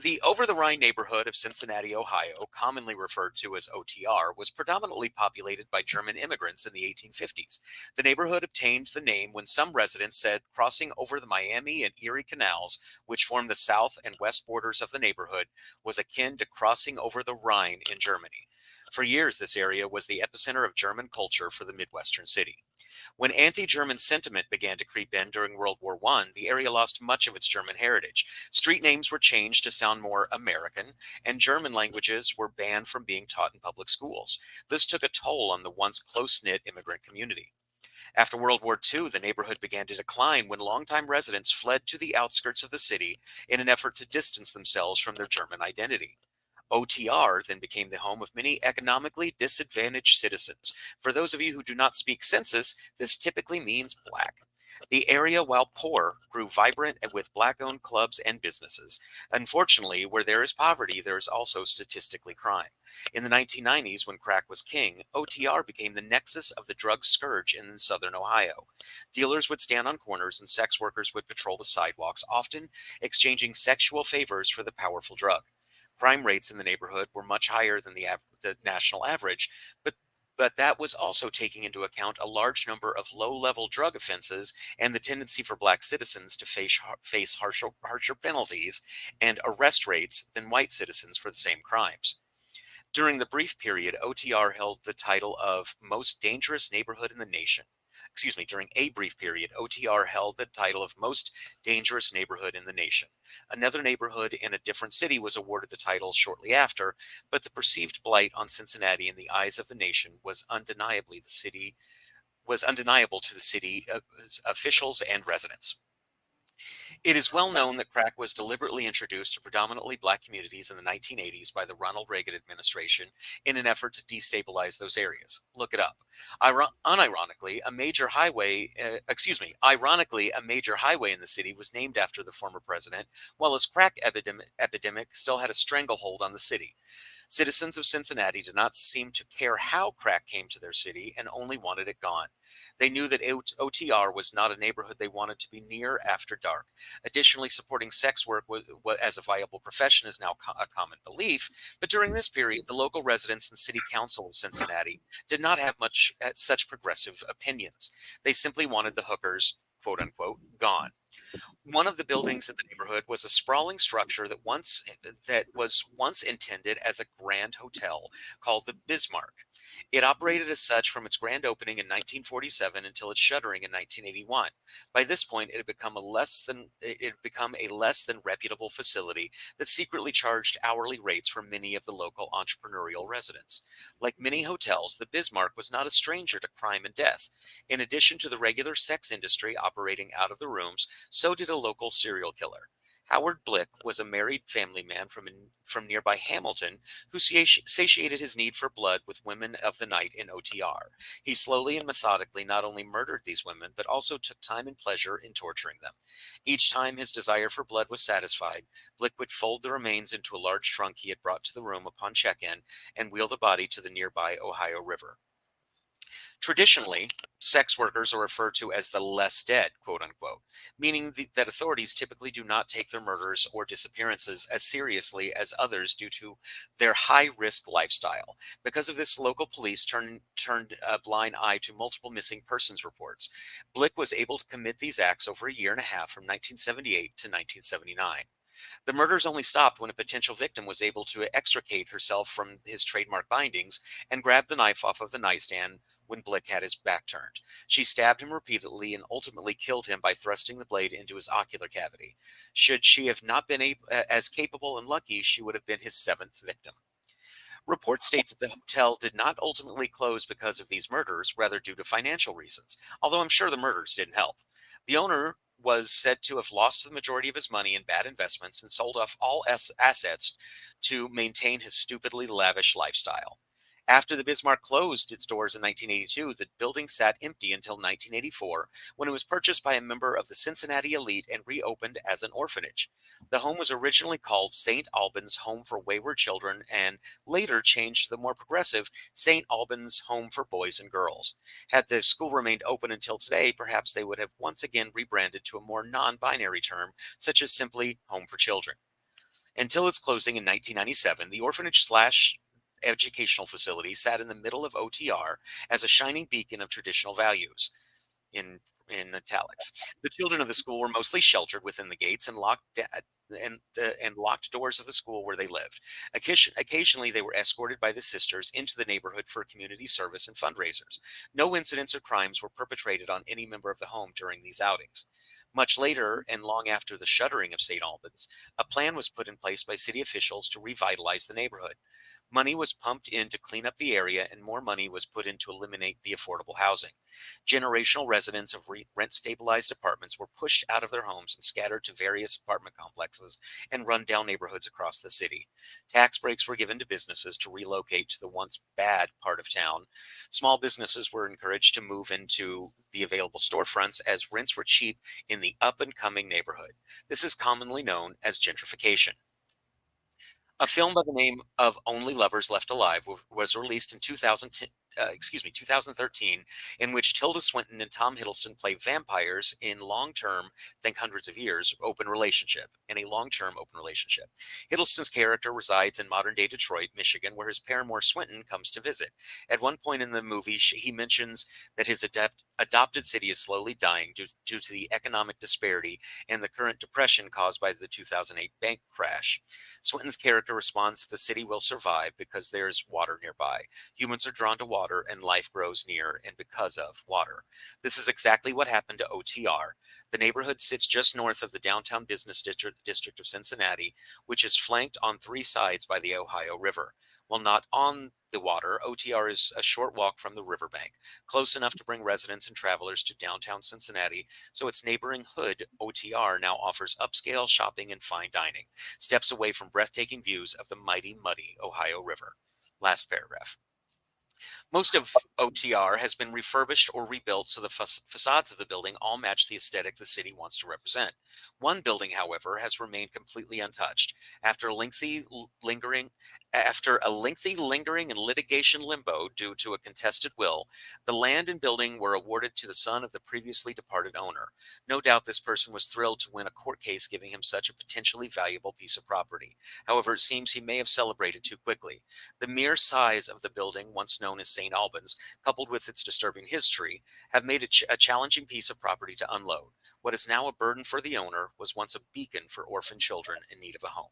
The Over the Rhine neighborhood of Cincinnati, Ohio, commonly referred to as OTR, was predominantly populated by German immigrants in the 1850s. The neighborhood obtained the name when some residents said crossing over the Miami and Erie canals, which form the south and west borders of the neighborhood, was akin to crossing over the Rhine in Germany. For years, this area was the epicenter of German culture for the Midwestern city. When anti-German sentiment began to creep in during World War I, the area lost much of its German heritage. Street names were changed to sound more American, and German languages were banned from being taught in public schools. This took a toll on the once close-knit immigrant community. After World War II, the neighborhood began to decline when longtime residents fled to the outskirts of the city in an effort to distance themselves from their German identity. OTR then became the home of many economically disadvantaged citizens. For those of you who do not speak census, this typically means black. The area, while poor, grew vibrant and with black-owned clubs and businesses. Unfortunately, where there is poverty, there is also statistically crime. In the 1990s, when crack was king, OTR became the nexus of the drug scourge in southern Ohio. Dealers would stand on corners and sex workers would patrol the sidewalks, often exchanging sexual favors for the powerful drug. Crime rates in the neighborhood were much higher than the national average, but that was also taking into account a large number of low-level drug offenses and the tendency for black citizens to face harsher penalties and arrest rates than white citizens for the same crimes. During the brief period, OTR held the title of Most Dangerous Neighborhood in the Nation. Excuse me, during a brief period, OTR held the title of Most Dangerous Neighborhood in the Nation. Another neighborhood in a different city was awarded the title shortly after, but the perceived blight on Cincinnati in the eyes of the nation was undeniable to the city officials and residents. It is well known that crack was deliberately introduced to predominantly black communities in the 1980s by the Ronald Reagan administration in an effort to destabilize those areas. Look it up. Ironically, a major highway in the city was named after the former president, while his crack epidemic still had a stranglehold on the city. Citizens of Cincinnati did not seem to care how crack came to their city and only wanted it gone. They knew that OTR was not a neighborhood they wanted to be near after dark. Additionally, supporting sex work as a viable profession is now a common belief, but during this period, the local residents and city council of Cincinnati did not have such progressive opinions. They simply wanted the hookers, quote unquote, gone. One of the buildings in the neighborhood was a sprawling structure that was once intended as a grand hotel called the Bismarck. It operated as such from its grand opening in 1947 until its shuttering in 1981. By this point, it had become a less than reputable facility that secretly charged hourly rates for many of the local entrepreneurial residents. Like many hotels, the Bismarck was not a stranger to crime and death. In addition to the regular sex industry operating out of the rooms, so did a local serial killer. Howard Blick was a married family man from nearby Hamilton who satiated his need for blood with women of the night in OTR. He slowly and methodically not only murdered these women, but also took time and pleasure in torturing them. Each time his desire for blood was satisfied, Blick would fold the remains into a large trunk he had brought to the room upon check-in and wheel the body to the nearby Ohio River. Traditionally, sex workers are referred to as the less dead, quote unquote, meaning that authorities typically do not take their murders or disappearances as seriously as others due to their high-risk lifestyle. Because of this, local police turned a blind eye to multiple missing persons reports. Blick was able to commit these acts over a year and a half from 1978 to 1979. The murders only stopped when a potential victim was able to extricate herself from his trademark bindings and grab the knife off of the nightstand when Blick had his back turned. She stabbed him repeatedly and ultimately killed him by thrusting the blade into his ocular cavity. Should she have not been as capable and lucky, she would have been his seventh victim. Reports state that the hotel did not ultimately close because of these murders, rather due to financial reasons, although I'm sure the murders didn't help. The owner was said to have lost the majority of his money in bad investments and sold off all assets to maintain his stupidly lavish lifestyle. After the Bismarck closed its doors in 1982, the building sat empty until 1984, when it was purchased by a member of the Cincinnati elite and reopened as an orphanage. The home was originally called St. Albans Home for Wayward Children and later changed to the more progressive St. Albans Home for Boys and Girls. Had the school remained open until today, perhaps they would have once again rebranded to a more non-binary term, such as simply Home for Children. Until its closing in 1997, the orphanage/educational facility sat in the middle of OTR as a shining beacon of traditional values. In italics, the children of the school were mostly sheltered within the gates and locked doors of the school where they lived. Occasionally, they were escorted by the sisters into the neighborhood for community service and fundraisers. No incidents or crimes were perpetrated on any member of the home during these outings. Much later, and long after the shuttering of St. Albans, a plan was put in place by city officials to revitalize the neighborhood. Money was pumped in to clean up the area, and more money was put in to eliminate the affordable housing. Generational residents of rent-stabilized apartments were pushed out of their homes and scattered to various apartment complexes and run-down neighborhoods across the city. Tax breaks were given to businesses to relocate to the once bad part of town. Small businesses were encouraged to move into the available storefronts as rents were cheap in the up-and-coming neighborhood. This is commonly known as gentrification. A film by the name of Only Lovers Left Alive was released in 2013, in which Tilda Swinton and Tom Hiddleston play vampires in long-term, think hundreds of years, in a long-term open relationship. Hiddleston's character resides in modern-day Detroit, Michigan, where his paramour Swinton comes to visit. At one point in the movie, he mentions that his adopted city is slowly dying due to the economic disparity and the current depression caused by the 2008 bank crash. Swinton's character responds that the city will survive because there's water nearby. Humans are drawn to water and life grows near and because of water. This is exactly what happened to OTR. The neighborhood sits just north of the downtown business district of Cincinnati, which is flanked on three sides by the Ohio River. While not on the water, OTR is a short walk from the riverbank, close enough to bring residents and travelers to downtown Cincinnati, so its neighboring hood, OTR, now offers upscale shopping and fine dining, steps away from breathtaking views of the mighty, muddy Ohio River. Last paragraph. Most of OTR has been refurbished or rebuilt so the facades of the building all match the aesthetic the city wants to represent. One building, however, has remained completely untouched. After a lengthy lingering and litigation limbo due to a contested will, the land and building were awarded to the son of the previously departed owner. No doubt this person was thrilled to win a court case giving him such a potentially valuable piece of property. However, it seems he may have celebrated too quickly. The mere size of the building, once known as St. Albans, coupled with its disturbing history, have made it a challenging piece of property to unload. What is now a burden for the owner was once a beacon for orphan children in need of a home.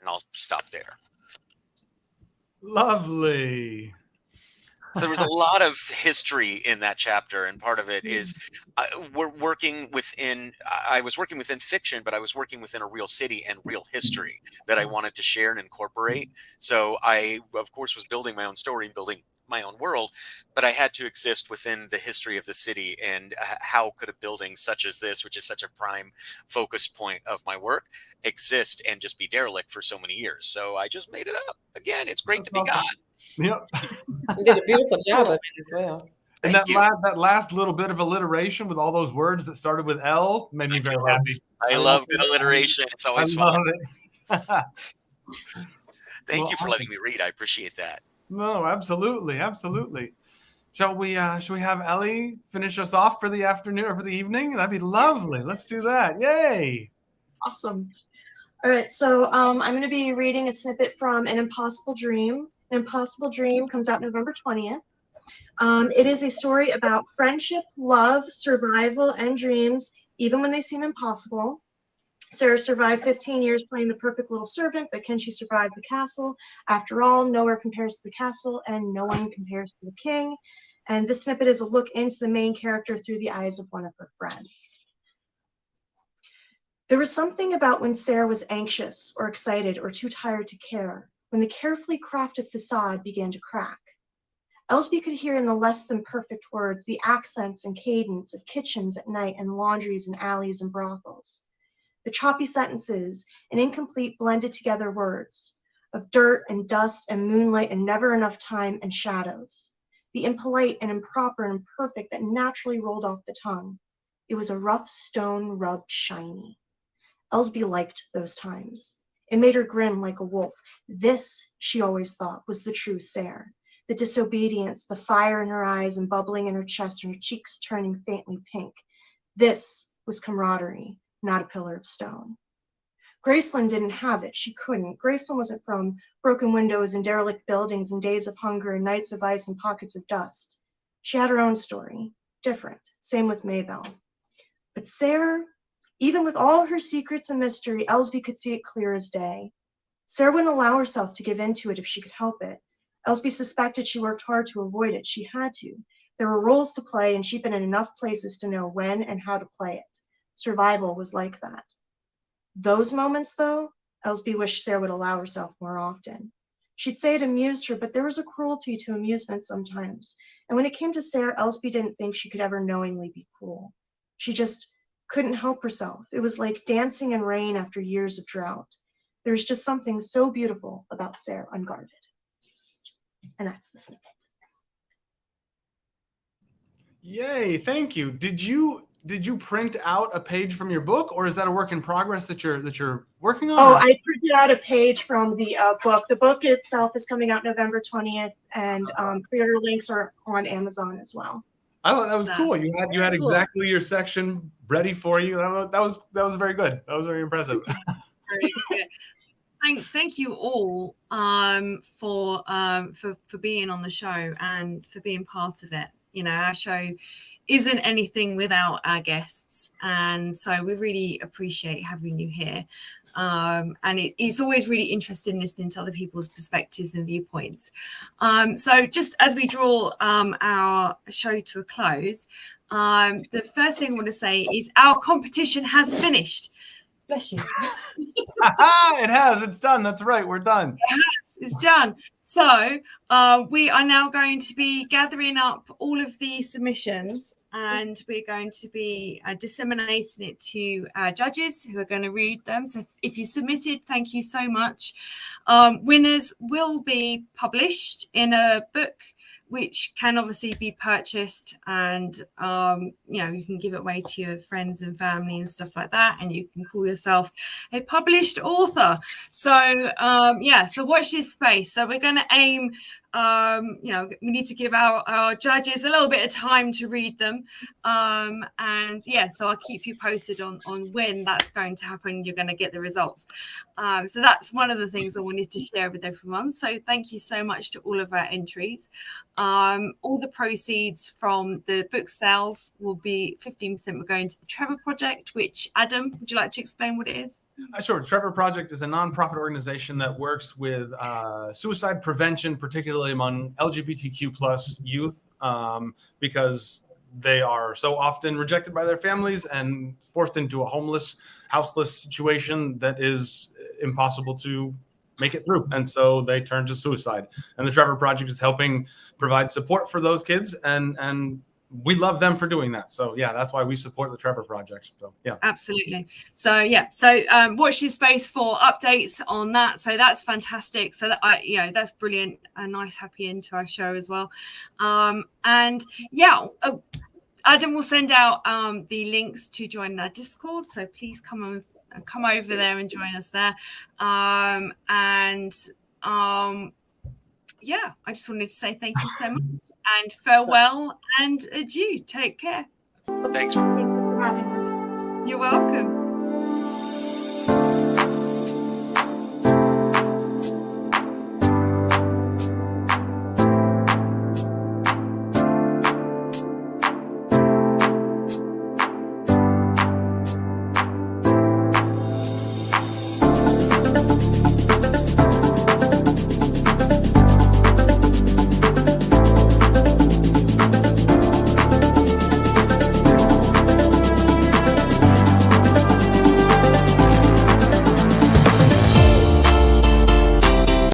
And I'll stop there. Lovely. So there was a lot of history in that chapter, and part of it is I was working within fiction, but I was working within a real city and real history that I wanted to share and incorporate. So I, of course, was building my own story and building my own world, but I had to exist within the history of the city and how could a building such as this, which is such a prime focus point of my work, exist and just be derelict for so many years. So I just made it up. Again, it's great to be God. Yep. You did a beautiful job of it as well. And that last little bit of alliteration with all those words that started with L made me very happy. I love good alliteration. It's always fun. Thank you for letting me read. I appreciate that. No, absolutely. Shall we have Ellie finish us off for the afternoon or for the evening? That'd be lovely. Let's do that. Yay. Awesome. All right, so I'm going to be reading a snippet from An Impossible Dream. An Impossible Dream comes out November 20th. It is a story about friendship, love, survival, and dreams, even when they seem impossible. Sarah survived 15 years playing the perfect little servant, but can she survive the castle? After all, nowhere compares to the castle, and no one compares to the king. And this snippet is a look into the main character through the eyes of one of her friends. There was something about when Sarah was anxious or excited or too tired to care, when the carefully crafted facade began to crack. Elsby could hear in the less than perfect words the accents and cadence of kitchens at night and laundries and alleys and brothels. The choppy sentences and incomplete blended together words of dirt and dust and moonlight and never enough time and shadows. The impolite and improper and imperfect that naturally rolled off the tongue. It was a rough stone rubbed shiny. Elsby liked those times. It made her grin like a wolf. This, she always thought, was the true Sarah. The disobedience, the fire in her eyes and bubbling in her chest and her cheeks turning faintly pink. This was camaraderie, not a pillar of stone. Graceland didn't have it. She couldn't. Graceland wasn't from broken windows and derelict buildings and days of hunger and nights of ice and pockets of dust. She had her own story, different. Same with Maybelle. But Sarah, even with all her secrets and mystery, Elsby could see it clear as day. Sarah wouldn't allow herself to give in to it if she could help it. Elsby suspected she worked hard to avoid it. She had to. There were roles to play, and she'd been in enough places to know when and how to play it. Survival was like that. Those moments, though, Elsby wished Sarah would allow herself more often. She'd say it amused her, but there was a cruelty to amusement sometimes. And when it came to Sarah, Elsby didn't think she could ever knowingly be cruel. She just couldn't help herself. It was like dancing in rain after years of drought. There's just something so beautiful about Sarah Unguarded. And that's the snippet. Yay, thank you. Did you print out a page from your book, or is that a work in progress that you're working on? Oh, I printed out a page from the book. The book itself is coming out November 20th, and pre-order links are on Amazon as well. I thought that was cool. You had cool. exactly your section ready for you. That was very good. That was very impressive. Very good. Thank you all for being on the show and for being part of it. You know, our show isn't anything without our guests, and so we really appreciate having you here. And it's always really interesting listening to other people's perspectives and viewpoints. So just as we draw our show to a close, the first thing I want to say is our competition has finished. Bless you. It has. It's done. That's right. We're done. It's done. So we are now going to be gathering up all of the submissions, and we're going to be disseminating it to our judges who are going to read them. So if you submitted, thank you so much. Winners will be published in a book which can obviously be purchased, and you know, you can give it away to your friends and family and stuff like that, and you can call yourself a published author. So so watch this space. So we're going to aim, you know, we need to give our judges a little bit of time to read them, and yeah, so I'll keep you posted on when that's going to happen. You're going to get the results. So that's one of the things I wanted to share with everyone. So thank you so much to all of our entries. All the proceeds from the book sales will be 15% will go into the Trevor Project, which, Adam, would you like to explain what it is? Sure. Trevor Project is a nonprofit organization that works with suicide prevention, particularly among LGBTQ plus youth, because they are so often rejected by their families and forced into a homeless, houseless situation that is impossible to make it through. And so they turn to suicide. And the Trevor Project is helping provide support for those kids, and we love them for doing that. So yeah, that's why we support the Trevor Project. So yeah, absolutely. So yeah, watch this space for updates on that. So that's fantastic. So that that's brilliant. A nice happy end to our show as well. And yeah, Adam will send out the links to join our Discord. So please come over there and join us there. Yeah, I just wanted to say thank you so much, and farewell and adieu. Take care. Thanks. Thank you for having us. You're welcome.